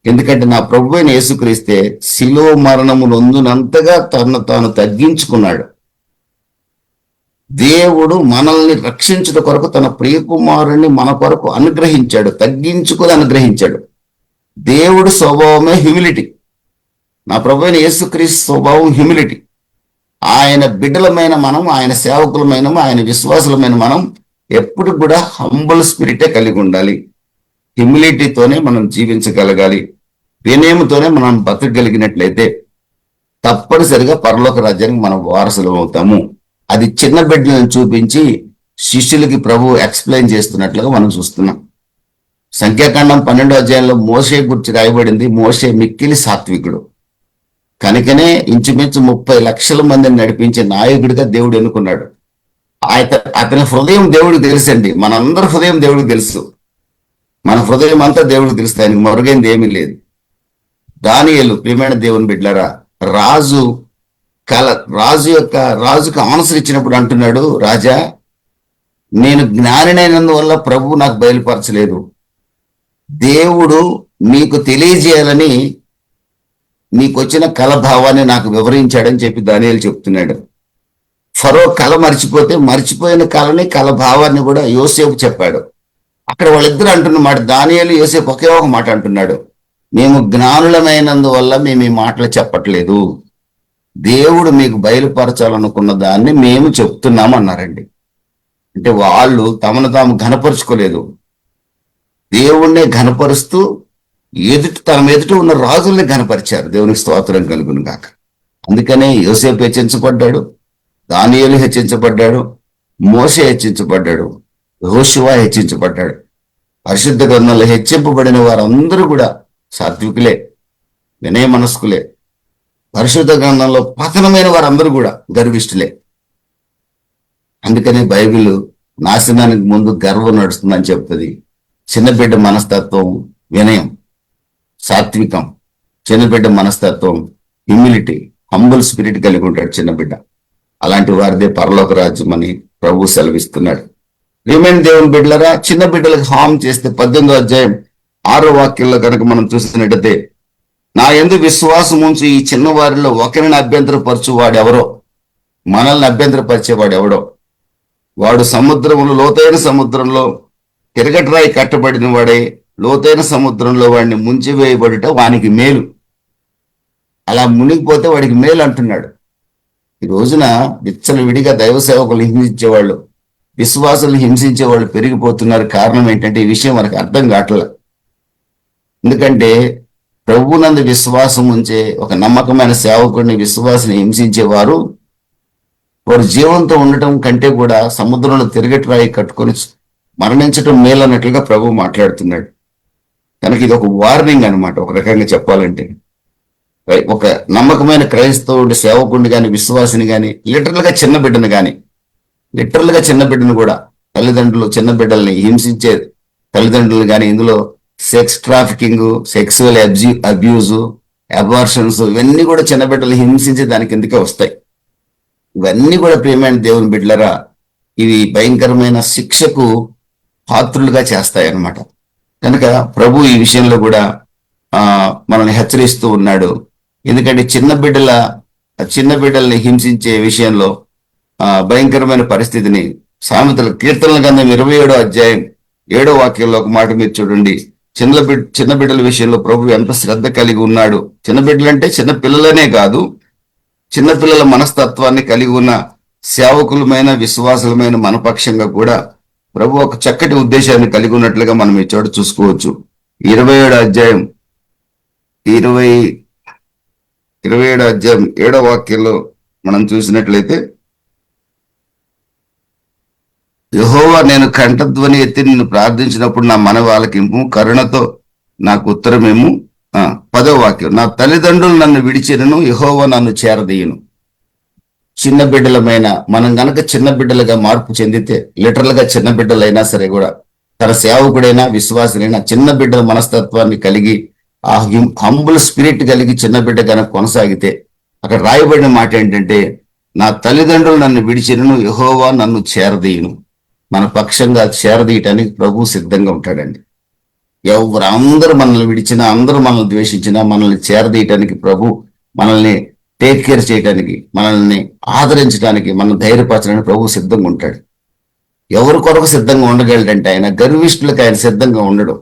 ఎందుకంటే నా ప్రభు అయిన యేసుక్రీస్తే శిలువ మరణము నొందునంతగా తాను తగ్గించుకున్నాడు. దేవుడు మనల్ని రక్షించుట కొరకు తన ప్రియకుమారుణ్ణి మన కొరకు అనుగ్రహించాడు, తగ్గించుకుని అనుగ్రహించాడు. దేవుడు స్వభావమే హ్యూమిలిటీ. నా ప్రభు అయిన యేసుక్రీస్తు స్వభావం హ్యూమిలిటీ. ఆయన బిడ్డలమైన మనం, ఆయన సేవకులమైన, ఆయన విశ్వాసులమైన మనం ఎప్పుడు కూడా హంబుల్ స్పిరిటే కలిగి ఉండాలి. హ్యూమిలిటీతోనే మనం జీవించగలగాలి. వినయముతోనే మనం బతకగలిగినట్లయితే తప్పనిసరిగా పరలోక రాజ్యానికి మనం వారసులం అవుతాము. అది చిన్న బిడ్డలను చూపించి శిష్యులకి ప్రభు ఎక్స్ప్లెయిన్ చేస్తున్నట్లుగా మనం చూస్తున్నాం. సంఖ్యాకాండం 12వ అధ్యాయంలో మోషే గురించి రాయబడింది. మోషే మిక్కిలి సాత్వికుడు కనుకనే ఇంచుమించు 30 లక్షల మందిని నడిపించే నాయకుడిగా దేవుడు ఎన్నుకున్నాడు. అతని హృదయం దేవుడికి తెలుసండి. మనందరి హృదయం దేవుడికి తెలుసు. మన హృదయం అంతా దేవుడికి తెలుసు. ఆయనకు మరుగైంది ఏమీ లేదు. దానియేలు ప్రియమైన దేవుని బిడ్డలారా, రాజుకు ఆన్సర్ ఇచ్చినప్పుడు అంటున్నాడు, రాజా నేను జ్ఞానినైనందువల్ల ప్రభు నాకు బయలుపరచలేదు, దేవుడు మీకు తెలియజేయాలని మీకు వచ్చిన కల భావాన్ని నాకు వివరించాడని చెప్పి దానియేలు చెప్తున్నాడు. ఫరో కల మర్చిపోయిన కలని, కల భావాన్ని కూడా యోసేపు చెప్పాడు. అక్కడ వాళ్ళిద్దరు అంటున్నమాట, దానియేలు యోసేపు ఒకే ఒక మాట అంటున్నాడు, మేము జ్ఞానులమైనందువల్ల మేము ఈ మాటలు చెప్పట్లేదు, దేవుడు మీకు బయలుపరచాలనుకున్న దాన్ని మేము చెప్తున్నాము అన్నారండి. అంటే వాళ్ళు తమను తాము ఘనపరుచుకోలేదు, దేవుణ్ణే ఘనపరుస్తూ తన ఎదుట ఉన్న రాజుల్ని ఘనపరిచారు. దేవునికి స్తోత్రం కలుగును గాక. అందుకనే యోసేపు హెచ్చించబడ్డాడు, దానియేలు హెచ్చించబడ్డాడు, మోషే హెచ్చించబడ్డాడు, యెహోషువ హెచ్చించబడ్డాడు. పరిశుద్ధ గ్రంథంలో హెచ్చింపబడిన వారందరూ కూడా సాత్వికులే, వినయ మనస్కులే. పరిశుద్ధ గ్రంథంలో పతనమైన వారందరూ కూడా గర్విష్ఠులే. అందుకనే బైబిల్ నాశనానికి ముందు గర్వం నడుస్తుందని చెప్తుంది. చిన్నబిడ్డ మనస్తత్వం వినయం, సాత్వికం. చిన్నబిడ్డ మనస్తత్వం హ్యూమిలిటీ, హంబుల్ స్పిరిట్ కలిగి ఉంటాడు చిన్నబిడ్డ. అలాంటి వారిదే పరలోక రాజ్యం అని ప్రభు సెలవిస్తున్నాడు. ప్రియమైన దేవుని బిడ్డలరా, చిన్న బిడ్డలకు హామ్ చేస్తే 18వ అధ్యాయం 6వ వాక్యంలో కనుక మనం చూస్తున్నట్టయితే, నా యందు విశ్వాసం ఉంచి ఈ చిన్న వారిలో ఒకరిని అభ్యంతరపరచు వాడెవరో, మనల్ని అభ్యంతరపరిచేవాడు ఎవడో, వాడు లోతైన సముద్రంలో తిరగట్రాయి కట్టబడిన వాడే, లోతైన సముద్రంలో వాడిని ముంచివేయబడుట వానికి మేలు. అలా మునిగిపోతే వాడికి మేలు అంటున్నాడు. ఈ రోజున విడిగా దైవ సేవకులు హింసించేవాళ్ళు, విశ్వాసులు హింసించేవాళ్ళు పెరిగిపోతున్నారు. కారణం ఏంటంటే ఈ విషయం మనకు అర్థం కావట్లేదు. ఎందుకంటే ప్రభువునందు విశ్వాసం ఉంచే ఒక నమ్మకమైన సేవకుడిని, విశ్వాసిని హింసించేవారు వారు జీవంతో ఉండటం కంటే కూడా సముద్రంలో తిరగట్రాయి కట్టుకొని మరణించటం మేలు అన్నట్లుగా ప్రభు మాట్లాడుతున్నాడు. కనుక ఇది ఒక వార్నింగ్ అనమాట. ఒక రకంగా చెప్పాలంటే ఒక నమ్మకమైన క్రైస్తవుడి సేవకుడిని కానీ, విశ్వాసిని కానీ, లిటరల్గా చిన్న బిడ్డను కూడా తల్లిదండ్రులు చిన్న బిడ్డల్ని హింసించే తల్లిదండ్రులు కానీ, ఇందులో sex trafficking, sexual abuse, abortions, ఇవన్నీ కూడా చిన్న బిడ్డలు హింసించే దాని కిందకే వస్తాయి. ఇవన్నీ కూడా ప్రియమైన దేవుని బిడ్డలరా, ఇవి భయంకరమైన శిక్షకు పాత్రులుగా చేస్తాయి అన్నమాట. కనుక ప్రభు ఈ విషయంలో కూడా మనల్ని హెచ్చరిస్తూ ఉన్నాడు. ఎందుకంటే చిన్న బిడ్డల్ని హింసించే విషయంలో భయంకరమైన పరిస్థితిని సామెతల కీర్తనల గ్రంథం 27వ అధ్యాయం 7వ వాక్యంలో ఒక మాట మీరు చూడండి. చిన్న బిడ్డల విషయంలో ప్రభు ఎంత శ్రద్ధ కలిగి ఉన్నాడు. చిన్న బిడ్డలంటే చిన్న పిల్లలనే కాదు, చిన్నపిల్లల మనస్తత్వాన్ని కలిగి ఉన్న సేవకులమైన విశ్వాసులమైన మనపక్షంగా కూడా ప్రభు ఒక చక్కటి ఉద్దేశాన్ని కలిగి ఉన్నట్లుగా మనం ఈ చోట చూసుకోవచ్చు. 27వ అధ్యాయం 7వ వాక్యంలో మనం చూసినట్లయితే, యెహోవా నేను కంఠధ్వని ఎత్తి నిన్ను ప్రార్థించినప్పుడు నా మనవి ఆలకింపు, కరుణతో నాకు ఉత్తరమేము. 10వ వాక్యం, నా తల్లిదండ్రులు నన్ను విడిచినను, యెహోవా నన్ను చేరదీయును. చిన్న బిడ్డలమైన మనం గనక చిన్న బిడ్డలుగా మార్పు చెందితే, లిటరల్ గా చిన్న బిడ్డలైనా సరే కూడా, తన సేవకుడైనా విశ్వాసులైనా చిన్న బిడ్డల మనస్తత్వాన్ని కలిగి ఆ హంబుల్ స్పిరిట్ కలిగి చిన్న బిడ్డ కనుక కొనసాగితే, అక్కడ రాయబడిన మాట ఏంటంటే, నా తల్లిదండ్రులు నన్ను విడిచినను, యెహోవా నన్ను చేరదీయును. మన పక్షంగా చేరదీయటానికి ప్రభు సిద్ధంగా ఉంటాడండి. అందరూ మనల్ని విడిచినా, అందరూ మనల్ని ద్వేషించినా, మనల్ని చేరదీయటానికి ప్రభు, మనల్ని టేక్ కేర్ చేయడానికి, మనల్ని ఆదరించడానికి, మనం ధైర్యపరచడానికి ప్రభు సిద్ధంగా ఉంటాడు. ఎవరి కొరకు సిద్ధంగా ఉండగలడంటే, ఆయన గర్విష్ఠులకు ఆయన సిద్ధంగా ఉండడు.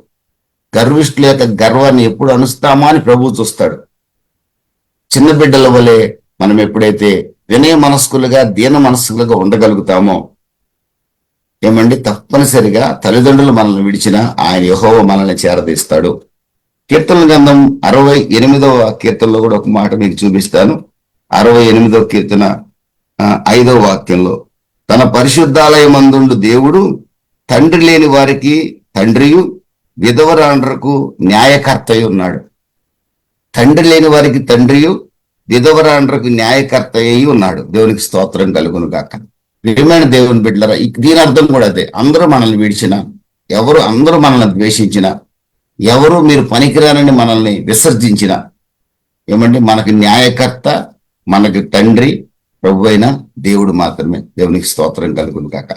గర్విష్ఠుల యొక్క గర్వాన్ని ఎప్పుడు అనుస్తామా అని ప్రభు చూస్తాడు. చిన్న బిడ్డల వలె మనం ఎప్పుడైతే వినయ మనస్కులుగా దీన మనస్కులుగా ఉండగలుగుతామో, ఏమండి, తప్పనిసరిగా తల్లిదండ్రులు మనల్ని విడిచినా ఆయన యెహోవా మనల్ని చేరదీస్తాడు. కీర్తనల గ్రంథం 68వ కీర్తనలో కూడా ఒక మాట మీకు చూపిస్తాను. 68వ కీర్తన 5వ వాక్యంలో, తన పరిశుద్ధాలయమందుండు దేవుడు తండ్రి లేని వారికి తండ్రియు విధవరాండ్రకు న్యాయకర్త అయి ఉన్నాడు. తండ్రి లేని వారికి తండ్రియు విధవరాండ్రకు న్యాయకర్త అయి ఉన్నాడు. దేవునికి స్తోత్రం కలుగును గాక. ప్రియమైన దేవుని బిడ్డలారా, దీని అర్థం కూడా అదే. అందరూ మనల్ని విడిచిన, అందరూ మనల్ని ద్వేషించిన, ఎవరు మీరు పనికిరానని మనల్ని విసర్జించిన, ఏమండి, మనకి న్యాయకర్త, మనకి తండ్రి ప్రభు అయిన దేవుడు మాత్రమే. దేవునికి స్తోత్రం కలుగును కాక.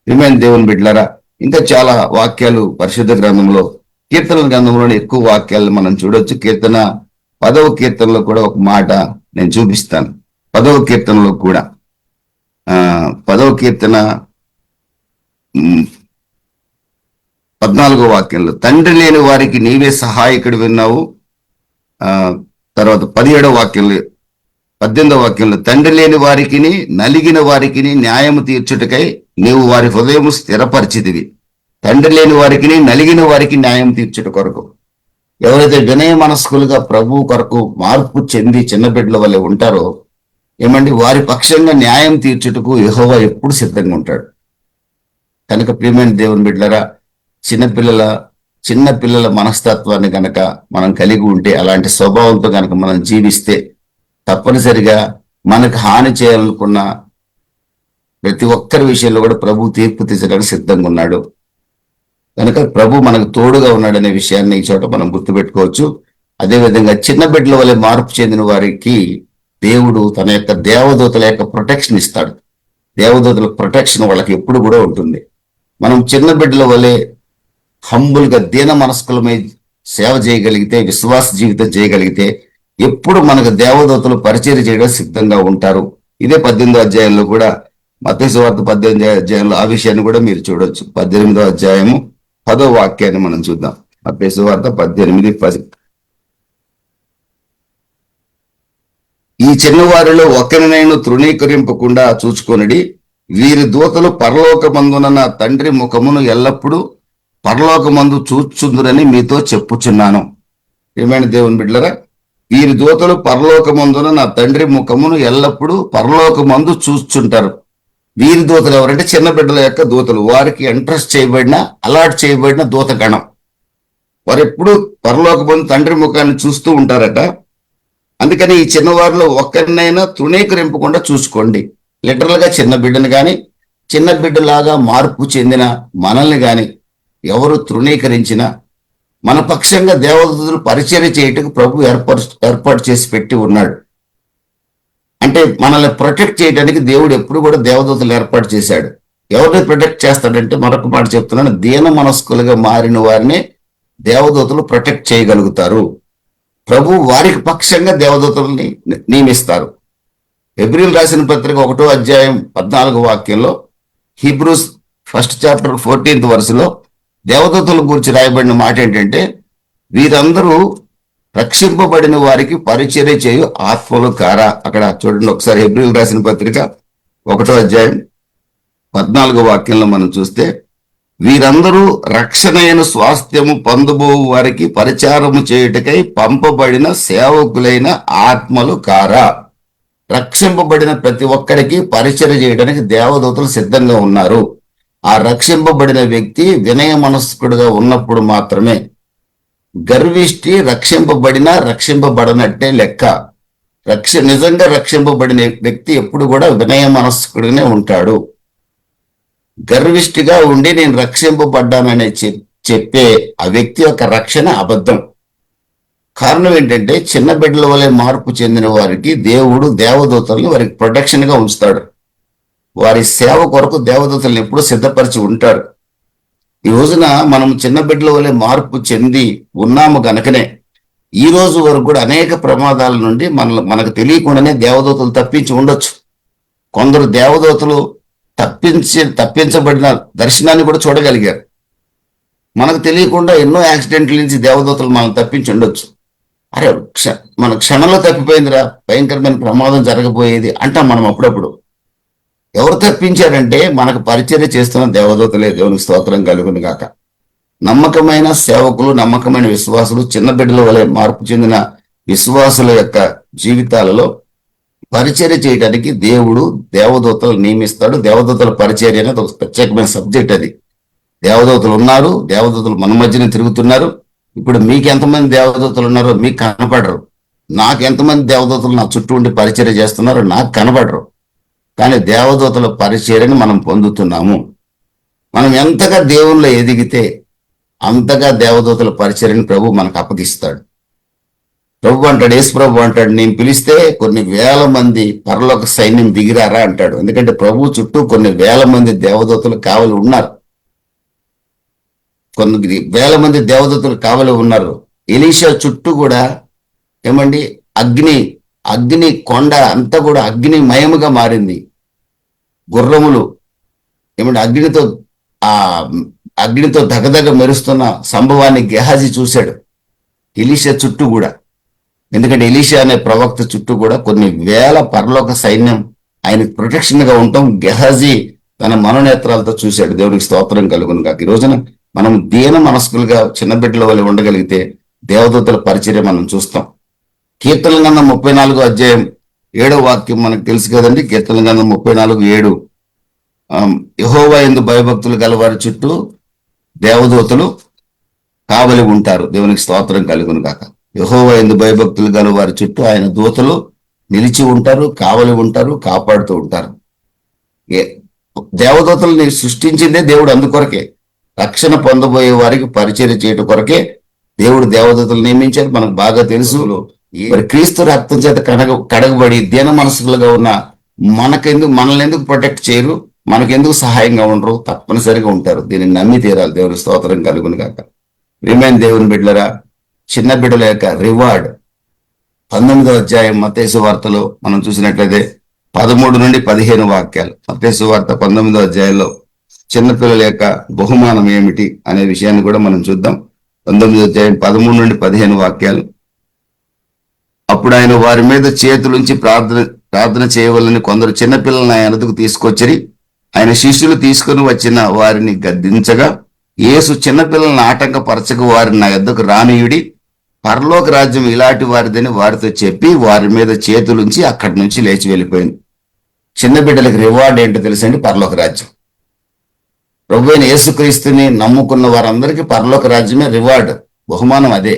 ప్రియమైన దేవుని బిడ్డలారా, ఇంకా చాలా వాక్యాలు పరిశుద్ధ గ్రంథంలో, కీర్తనల గ్రంథంలోని ఎక్కువ వాక్యాలను మనం చూడొచ్చు. 10వ కీర్తనలో కూడా ఒక మాట నేను చూపిస్తాను. 10వ కీర్తనలో కూడా 10వ కీర్తన 14వ వాక్యంలో, తండ్రి లేని వారికి నీవే సహాయకుడు విన్నావు. తర్వాత 17వ వాక్యంలో 18వ వాక్యంలో, తండ్రి లేని వారికి నలిగిన వారికి న్యాయము తీర్చుటకై నీవు వారి హృదయము స్థిరపరిచితివి. తండ్రి లేని వారికి నలిగిన వారికి న్యాయం తీర్చుట కొరకు, ఎవరైతే వినయ మనస్కులుగా ప్రభు కొరకు మార్పు చెంది చిన్న బిడ్డల వల్లే ఉంటారో, ఏమండి, వారి పక్షంగా న్యాయం తీర్చుటకు యెహోవా ఎప్పుడు సిద్ధంగా ఉంటాడు. కనుక ప్రియమైన దేవుని బిడ్డలారా, చిన్న పిల్లల మనస్తత్వాన్ని గనక మనం కలిగి ఉంటే, అలాంటి స్వభావంతో గనక మనం జీవిస్తే, తప్పనిసరిగా మనకు హాని చేయాలనుకున్న ప్రతి ఒక్కరి విషయంలో కూడా ప్రభు తీర్పు తీర్చడానికి సిద్ధంగా ఉన్నాడు. కనుక ప్రభు మనకు తోడుగా ఉన్నాడనే విషయాన్ని ఈ చోట మనం గుర్తుపెట్టుకోవచ్చు. అదేవిధంగా చిన్న బిడ్డల వలె మార్పు చెందిన వారికి దేవుడు తన యొక్క దేవదూతల యొక్క ప్రొటెక్షన్ ఇస్తాడు. దేవదూతల ప్రొటెక్షన్ వాళ్ళకి ఎప్పుడు కూడా ఉంటుంది. మనం చిన్న బిడ్డల వలె హంబుల్గా దీన మనస్కులమై సేవ చేయగలిగితే, విశ్వాస జీవితం చేయగలిగితే, ఎప్పుడు మనకు దేవదూతలు పరిచర్య చేయడం సిద్ధంగా ఉంటారు. ఇదే 18వ అధ్యాయంలో కూడా, మత్తయి సువార్త 18వ అధ్యాయంలో ఆ విషయాన్ని కూడా మీరు చూడొచ్చు. 18వ అధ్యాయము 10వ వాక్యాన్ని మనం చూద్దాం. మత్తయి సువార్త 18:10, ఈ చిన్నవారిలో ఒకరినైనా తృణీకరింపకుండా చూచుకొనిడి, వీరి దూతలు పరలోకమందున నా తండ్రి ముఖమును ఎల్లప్పుడూ పరలోకమందు చూచుందురని మీతో చెప్పుచున్నాను. ఏమైనా దేవుని బిడ్డలారా, వీరి దూతలు పరలోకమందున నా తండ్రి ముఖమును ఎల్లప్పుడూ పరలోకమందు చూచుంటారు. వీరి దూతలు ఎవరంటే చిన్న బిడ్డల యొక్క దూతలు. వారికి ఎంట్రస్ట్ చేయబడిన, అలాట్ చేయబడిన దూత గణం. వారు ఎప్పుడు పరలోకమందు తండ్రి ముఖాన్ని చూస్తూ ఉంటారట. అందుకని ఈ చిన్నవారిలో ఒక్కరినైనా తృణీకరింపకుండా చూసుకోండి. లిటరల్ గా చిన్న బిడ్డను కానీ, చిన్న బిడ్డలాగా మార్పు చెందిన మనల్ని కానీ ఎవరు తృణీకరించినా, మన పక్షంగా దేవదూతలు పరిచర్య చేయటకు ప్రభు ఏర్పాటు చేసి పెట్టి ఉన్నాడు. అంటే మనల్ని ప్రొటెక్ట్ చేయడానికి దేవుడు ఎప్పుడు కూడా దేవదూతలు ఏర్పాటు చేశాడు. ఎవరిని ప్రొటెక్ట్ చేస్తాడంటే, మరొక మాట చెప్తున్నాను, దీన మనస్కులుగా మారిన వారిని దేవదూతలు ప్రొటెక్ట్ చేయగలుగుతారు. ప్రభు వారికి పక్షంగా దేవదూతల్ని నియమిస్తారు. హెబ్రీలు రాసిన పత్రిక 1వ అధ్యాయం 14వ వాక్యంలో, హీబ్రూస్ 1st చాప్టర్ 14th వర్స్లో దేవదూతల గురించి రాయబడిన మాట ఏంటంటే, వీరందరూ రక్షింపబడిన వారికి పరిచర్య చేయు ఆత్మలు కారా. అక్కడ చూడండి ఒకసారి, హెబ్రీలు రాసిన పత్రిక 1వ అధ్యాయం 14వ వాక్యంలో మనం చూస్తే, వీరందరూ రక్షణైన స్వాస్థ్యము పొందబో వారికి పరిచారము చేయుటకై పంపబడిన సేవకులైన ఆత్మలు కారా. రక్షింపబడిన ప్రతి ఒక్కరికి పరిచర్య చేయడానికి దేవదూతలు సిద్ధంగా ఉన్నారు. ఆ రక్షింపబడిన వ్యక్తి వినయ మనస్కుడుగా ఉన్నప్పుడు మాత్రమే. గర్విష్టి రక్షింపబడినట్టే లెక్క. నిజంగా రక్షింపబడిన వ్యక్తి ఎప్పుడు కూడా వినయ మనస్కుడుగానే ఉంటాడు. గర్విష్టిగా ఉండి నేను రక్షింపబడ్డానని చెప్పే ఆ వ్యక్తి యొక్క రక్షణ అబద్ధం. కారణం ఏంటంటే, చిన్న బిడ్డల వలె మార్పు చెందిన వారికి దేవుడు దేవదూతల్ని వారికి ప్రొటెక్షన్ గా ఉంచుతాడు. వారి సేవ కొరకు దేవదూతల్ని ఎప్పుడూ సిద్ధపరిచి ఉంటాడు. ఈ రోజున మనం చిన్న బిడ్డల వలె మార్పు చెంది ఉన్నాము గనకనే ఈ రోజు వరకు కూడా అనేక ప్రమాదాల నుండి మనకు తెలియకుండానే దేవదూతలు తప్పించి ఉండొచ్చు. కొందరు దేవదూతలు తప్పించబడిన దర్శనాన్ని కూడా చూడగలిగారు. మనకు తెలియకుండా ఎన్నో యాక్సిడెంట్ల నుంచి దేవదూతలు మనం తప్పించి ఉండొచ్చు. అరే, మన క్షణంలో తప్పిపోయిందిరా, భయంకరమైన ప్రమాదం జరగబోయేది అంటాం మనం అప్పుడప్పుడు. ఎవరు తప్పించారంటే, మనకు పరిచర్య చేస్తున్న దేవదూతలే. దేవునికి స్తోత్రం కలుగును గాక. నమ్మకమైన సేవకులు, నమ్మకమైన విశ్వాసులు, చిన్న బిడ్డల వలె మార్పు చెందిన విశ్వాసుల యొక్క జీవితాలలో పరిచర్య చేయడానికి దేవుడు దేవదూతలు నియమిస్తాడు. దేవదూతల పరిచర్య అనేది ఒక ప్రత్యేకమైన సబ్జెక్ట్. అది దేవదూతలు ఉన్నారు, దేవదూతలు మన మధ్యనే తిరుగుతున్నారు. ఇప్పుడు మీకు ఎంతమంది దేవదూతలు ఉన్నారో మీకు కనపడరు. నాకు ఎంతమంది దేవదూతలు నా చుట్టూ ఉండి పరిచర్య చేస్తున్నారో నాకు కనపడరు. కానీ దేవదూతల పరిచర్యని మనం పొందుతున్నాము. మనం ఎంతగా దేవుల్లో ఎదిగితే అంతగా దేవదూతల పరిచర్యని ప్రభు మనకు అప్పగిస్తాడు. ప్రభు అంటాడు, యేసు ప్రభు అంటాడు, నేను పిలిస్తే కొన్ని వేల మంది పరలోక సైన్యం దిగిరారా అంటాడు. ఎందుకంటే ప్రభు చుట్టూ కొన్ని వేల మంది దేవదూతలు కావలి ఉన్నారు. కొన్ని వేల మంది దేవదూతలు కావలి ఉన్నారు. ఎలీషా చుట్టూ కూడా ఏమండి అగ్ని కొండ అంతా కూడా అగ్నిమయముగా మారింది. గుర్రములు ఏమంటే అగ్నితో దగదగ మెరుస్తున్న సంభవాన్ని గెహాజీ చూశాడు. ఎలీషా చుట్టూ కూడా, ఎందుకంటే ఎలీషా అనే ప్రవక్త చుట్టూ కూడా కొన్ని వేల పరలోక సైన్యం ఆయనకు ప్రొటెక్షన్ గా ఉండటం గెహాజీ తన మనోనేత్రాలతో చూశాడు. దేవునికి స్తోత్రం కలుగును కాక. ఈ రోజున మనం దీన మనస్కులుగా చిన్న బిడ్డల వల్ల ఉండగలిగితే దేవదూతల పరిచర్య మనం చూస్తాం. కీర్తన గ్రంథం 34వ అధ్యాయం 7వ వాక్యం మనకు తెలుసు కదండి. కీర్తన గ్రంథం 34:7, యెహోవా యందు భయభక్తులు గలవారి చుట్టూ దేవదూతలు కావలి ఉంటారు. దేవునికి స్తోత్రం కలుగును కాక. యెహోవా యందు భయభక్తులు గలవారి చుట్టూ ఆయన దూతలు నిలిచి ఉంటారు, కావలి ఉంటారు, కాపాడుతూ ఉంటారు. దేవదూతల్ని సృష్టించిందే దేవుడు అందుకొరకే. రక్షణ పొందబోయే వారికి పరిచర్య చేయడం కొరకే దేవుడు దేవదూతలు నియమించారు. మనకు బాగా తెలుసు. మరి క్రీస్తు రక్తం చేత కడగబడి దీన మనసులుగా ఉన్న మనల్ని ఎందుకు ప్రొటెక్ట్ చేయరు, మనకెందుకు సహాయంగా ఉండరు? తప్పనిసరిగా ఉంటారు. దీన్ని నమ్మి తీరాలి. దేవుని స్తోత్రం కలుగును గాక. ప్రియమైన దేవుని బిడ్డలరా, చిన్న బిడ్డల యొక్క రివార్డ్ 19వ అధ్యాయం మత్తయి సువార్తలో మనం చూసినట్లయితే 13 నుండి 15 వాక్యాలు. మత్తయి సువార్త 19వ అధ్యాయంలో చిన్నపిల్లల యొక్క బహుమానం ఏమిటి అనే విషయాన్ని కూడా మనం చూద్దాం. 19వ అధ్యాయం 13 నుండి 15 వాక్యాలు. అప్పుడు ఆయన వారి మీద చేతులుంచి ప్రార్థన చేయవలని కొందరు చిన్నపిల్లలను ఆయన ఎదుగు తీసుకొచ్చి ఆయన శిష్యులు తీసుకుని వచ్చిన వారిని గద్దించగా, యేసు చిన్నపిల్లలను ఆటంకపరచక వారిని నా యొద్దకు రానియుడి, పరలోక రాజ్యం ఇలాంటి వారిదని వారితో చెప్పి వారి మీద చేతులుంచి అక్కడి నుంచి లేచి వెళ్ళిపోయింది. చిన్న బిడ్డలకు రివార్డ్ ఏంటో తెలుసండి? పరలోక రాజ్యం. ప్రభువైన యేసుక్రీస్తుని నమ్ముకున్న వారందరికీ పరలోక రాజ్యమే రివార్డ్, బహుమానం అదే.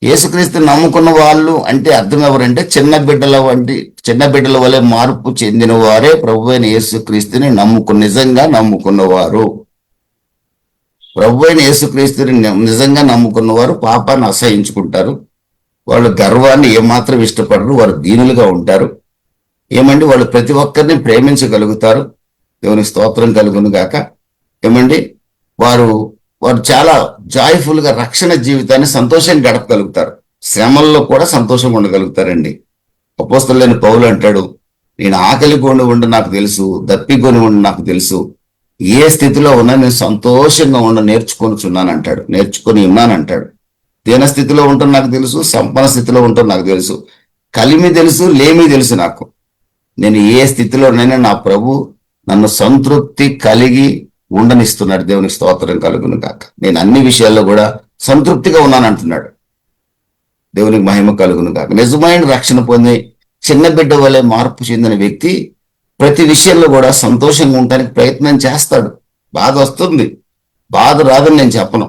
యేసుక్రీస్తుని నమ్ముకున్న వాళ్ళు అంటే అర్థం ఎవరంటే చిన్న బిడ్డల వలె మార్పు చెందిన వారే ప్రభువైన యేసుక్రీస్తుని నిజంగా నమ్ముకున్నవారు. ప్రభు అయిన యేసుక్రీస్తుని నిజంగా నమ్ముకున్న వారు పాపాన్ని అసహించుకుంటారు. వాళ్ళు గర్వాన్ని ఏమాత్రం ఇష్టపడరు. వారు దీనులుగా ఉంటారు. ఏమండి, వాళ్ళు ప్రతి ఒక్కరిని ప్రేమించగలుగుతారు. దేవుని స్తోత్రం కలుగును గాక. ఏమండి, వారు వారు చాలా జాయ్ఫుల్ గా రక్షణ జీవితాన్ని సంతోషంగా గడపగలుగుతారు. శ్రమల్లో కూడా సంతోషంగా ఉండగలుగుతారండి. అపోస్తలుడైన పౌలు అంటాడు, నేను ఆకలి కొని ఉండి నాకు తెలుసు, దప్పికొని ఉండి నాకు తెలుసు, ఏ స్థితిలో ఉన్నా నేను సంతోషంగా నేర్చుకొని అంటాడు. నేర్చుకొని ఉన్నానంటాడు. దీన స్థితిలో ఉంటాను నాకు తెలుసు, సంపన్న స్థితిలో ఉంటాను నాకు తెలుసు, కలిమి తెలుసు, లేమి తెలుసు. నాకు నేను ఏ స్థితిలోనైనా నా ప్రభు నన్ను సంతృప్తి కలిగి ఉండనిస్తున్నాడు. దేవునికి స్తోత్రం కలుగును కాక. నేను అన్ని విషయాల్లో కూడా సంతృప్తిగా ఉన్నాను అంటున్నాడు. దేవునికి మహిమ కలుగును కాక. నిజమైన రక్షణ పొంది చిన్న బిడ్డ వలె మార్పు చెందిన వ్యక్తి ప్రతి విషయంలో కూడా సంతోషంగా ఉండడానికి ప్రయత్నం చేస్తాడు. బాధ వస్తుంది, బాధ రాదని నేను చెప్పను,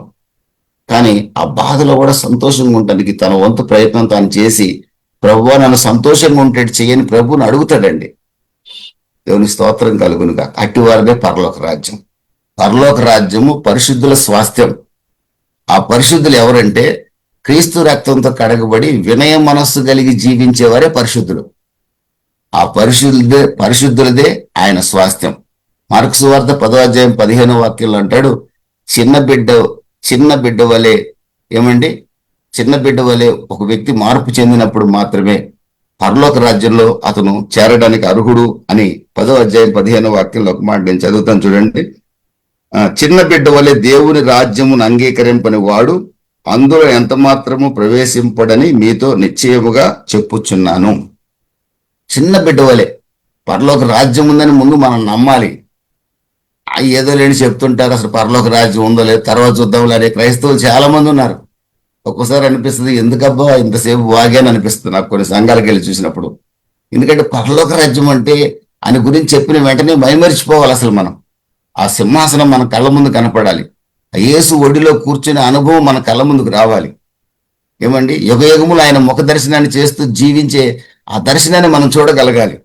కానీ ఆ బాధలో కూడా సంతోషంగా ఉండడానికి తన వంతు ప్రయత్నం తాను చేసి, ప్రభువా నన్ను సంతోషంగా ఉండేట్టు చేయని ప్రభువుని అడుగుతాడండి. దేవుని స్తోత్రం కలుగునుగా. అట్టివారిదే పరలోక రాజ్యం. పరలోక రాజ్యము పరిశుద్ధుల స్వాస్థ్యం. ఆ పరిశుద్ధులు ఎవరంటే క్రీస్తు రక్తంతో కడగబడి వినయ మనస్సు కలిగి జీవించేవారే పరిశుద్ధులు. ఆ పరిశుద్ధులదే ఆయన స్వాస్థ్యం. మార్కు సువార్త 10వ అధ్యాయం 15వ వాక్యంలో అంటాడు, చిన్న బిడ్డ వలె ఏమండి, చిన్న బిడ్డ వలె ఒక వ్యక్తి మార్పు చెందినప్పుడు మాత్రమే పరలోక రాజ్యంలో అతను చేరడానికి అర్హుడు అని 10వ అధ్యాయం 15వ వాక్యంలో ఒక మాట నేను చదువుతాను చూడండి. చిన్న బిడ్డ వలె దేవుని రాజ్యమును అంగీకరింపని వాడు అందులో ఎంత మాత్రము ప్రవేశింపడని మీతో నిశ్చయముగా చెప్పుచున్నాను. చిన్న బిడ్డ వలె పరలోక రాజ్యం ఉందని ముందు మనం నమ్మాలి. ఏదో లేని చెప్తుంటారు, అసలు పరలోక రాజ్యం ఉందో లేదు తర్వాత చూద్దాంలే అనే క్రైస్తవులు చాలా మంది ఉన్నారు. ఒక్కోసారి అనిపిస్తుంది, ఎందుకబ్బా ఇంతసేపు వాగాని అనిపిస్తుంది నాకు కొన్ని సంఘాలకు వెళ్ళి చూసినప్పుడు. ఎందుకంటే పరలోక రాజ్యం అంటే అని గురించి చెప్పిన వెంటనే మైమరిచిపోవాలి. అసలు మనం ఆ సింహాసనం మన కళ్ళ ముందు కనపడాలి. ఆ యేసు ఒడిలో కూర్చునే అనుభవం మన కళ్ళ ముందుకు రావాలి. ఏమండి, యుగయుగములు ఆయన ముఖ దర్శనాన్ని చేస్తూ జీవించే ఆ దర్శనాన్ని మనం చూడగలగాలి.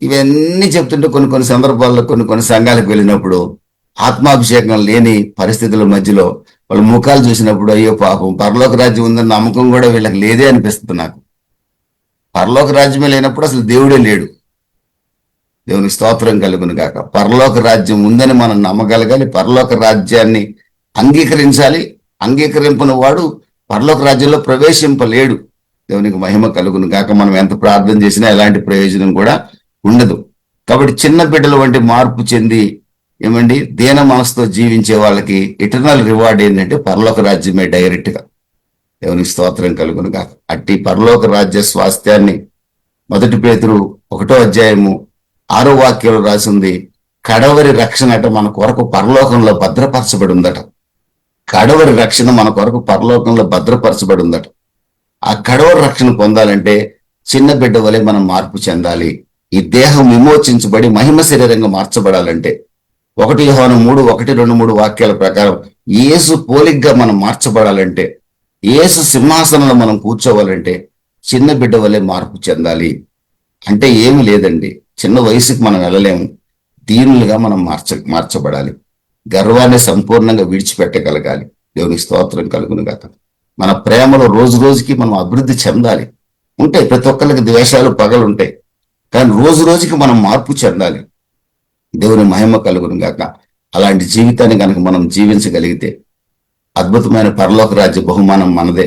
ఇవన్నీ చెప్తుంటే కొన్ని సందర్భాల్లో కొన్ని సంఘాలకు వెళ్ళినప్పుడు ఆత్మాభిషేకం లేని పరిస్థితుల మధ్యలో వాళ్ళ ముఖాలు చూసినప్పుడు అయ్యో పాపం పరలోక రాజ్యం ఉందన్న నమ్మకం కూడా వీళ్ళకి లేదే అనిపిస్తుంది నాకు. పరలోక రాజ్యమే లేనప్పుడు అసలు దేవుడే లేడు. దేవునికి స్తోత్రం కలుగును గాక. పరలోక రాజ్యం ఉందని మనం నమ్మగలగాలి. పరలోక రాజ్యాన్ని అంగీకరించాలి. అంగీకరింపని వాడు పరలోక రాజ్యంలో ప్రవేశింపలేడు. దేవునికి మహిమ కలుగును గాక. మనం ఎంత ప్రార్థన చేసినా ఎలాంటి ప్రయోజనం కూడా ఉండదు. కాబట్టి చిన్న బిడ్డల వంటి మార్పు చెంది ఏమండి దీన మనసుతో జీవించే వాళ్ళకి ఇటర్నల్ రివార్డ్ ఏంటంటే పరలోక రాజ్యమే డైరెక్ట్ గా. దేవునికి స్తోత్రం కలుగును గాక. అట్టి పరలోక రాజ్య స్వాస్థ్యాన్ని 1 పేతురు 1వ అధ్యాయము 6వ వాక్యంలో రాసింది. కడవరి రక్షణ అట మన కొరకు పరలోకంలో భద్రపరచబడి ఉందట. కడవరి రక్షణ మన కొరకు పరలోకంలో భద్రపరచబడి ఉందట. ఆ కడవరి రక్షణ పొందాలంటే చిన్న బిడ్డ వలె మనం మార్పు చెందాలి. ఈ దేహం విమోచించబడి మహిమ శరీరంగా మార్చబడాలంటే 1 యోహాను 3, 1, 2, 3 వాక్యాల ప్రకారం యేసు పోలిగ్గా మనం మార్చబడాలంటే, యేసు సింహాసనంలో మనం కూర్చోవాలంటే చిన్న బిడ్డ వలె మార్పు చెందాలి. అంటే ఏమి లేదండి, చిన్న వయసుకి మనం వెళ్ళలేము. దీనులుగా మనం మార్చబడాలి. గర్వాన్ని సంపూర్ణంగా విడిచిపెట్టగలగాలి. దేవునికి స్తోత్రం కలుగును గాక. మన ప్రేమలో రోజు రోజుకి మనం అభివృద్ధి చెందాలి. ఉంటాయి, ప్రతి ఒక్కరికి ద్వేషాలు పగలు ఉంటాయి, కానీ రోజు రోజుకి మనం మార్పు చెందాలి. దేవుని మహిమ కలుగును గాక. అలాంటి జీవితాన్ని కనుక మనం జీవించగలిగితే అద్భుతమైన పరలోక రాజ్య బహుమానం మనదే.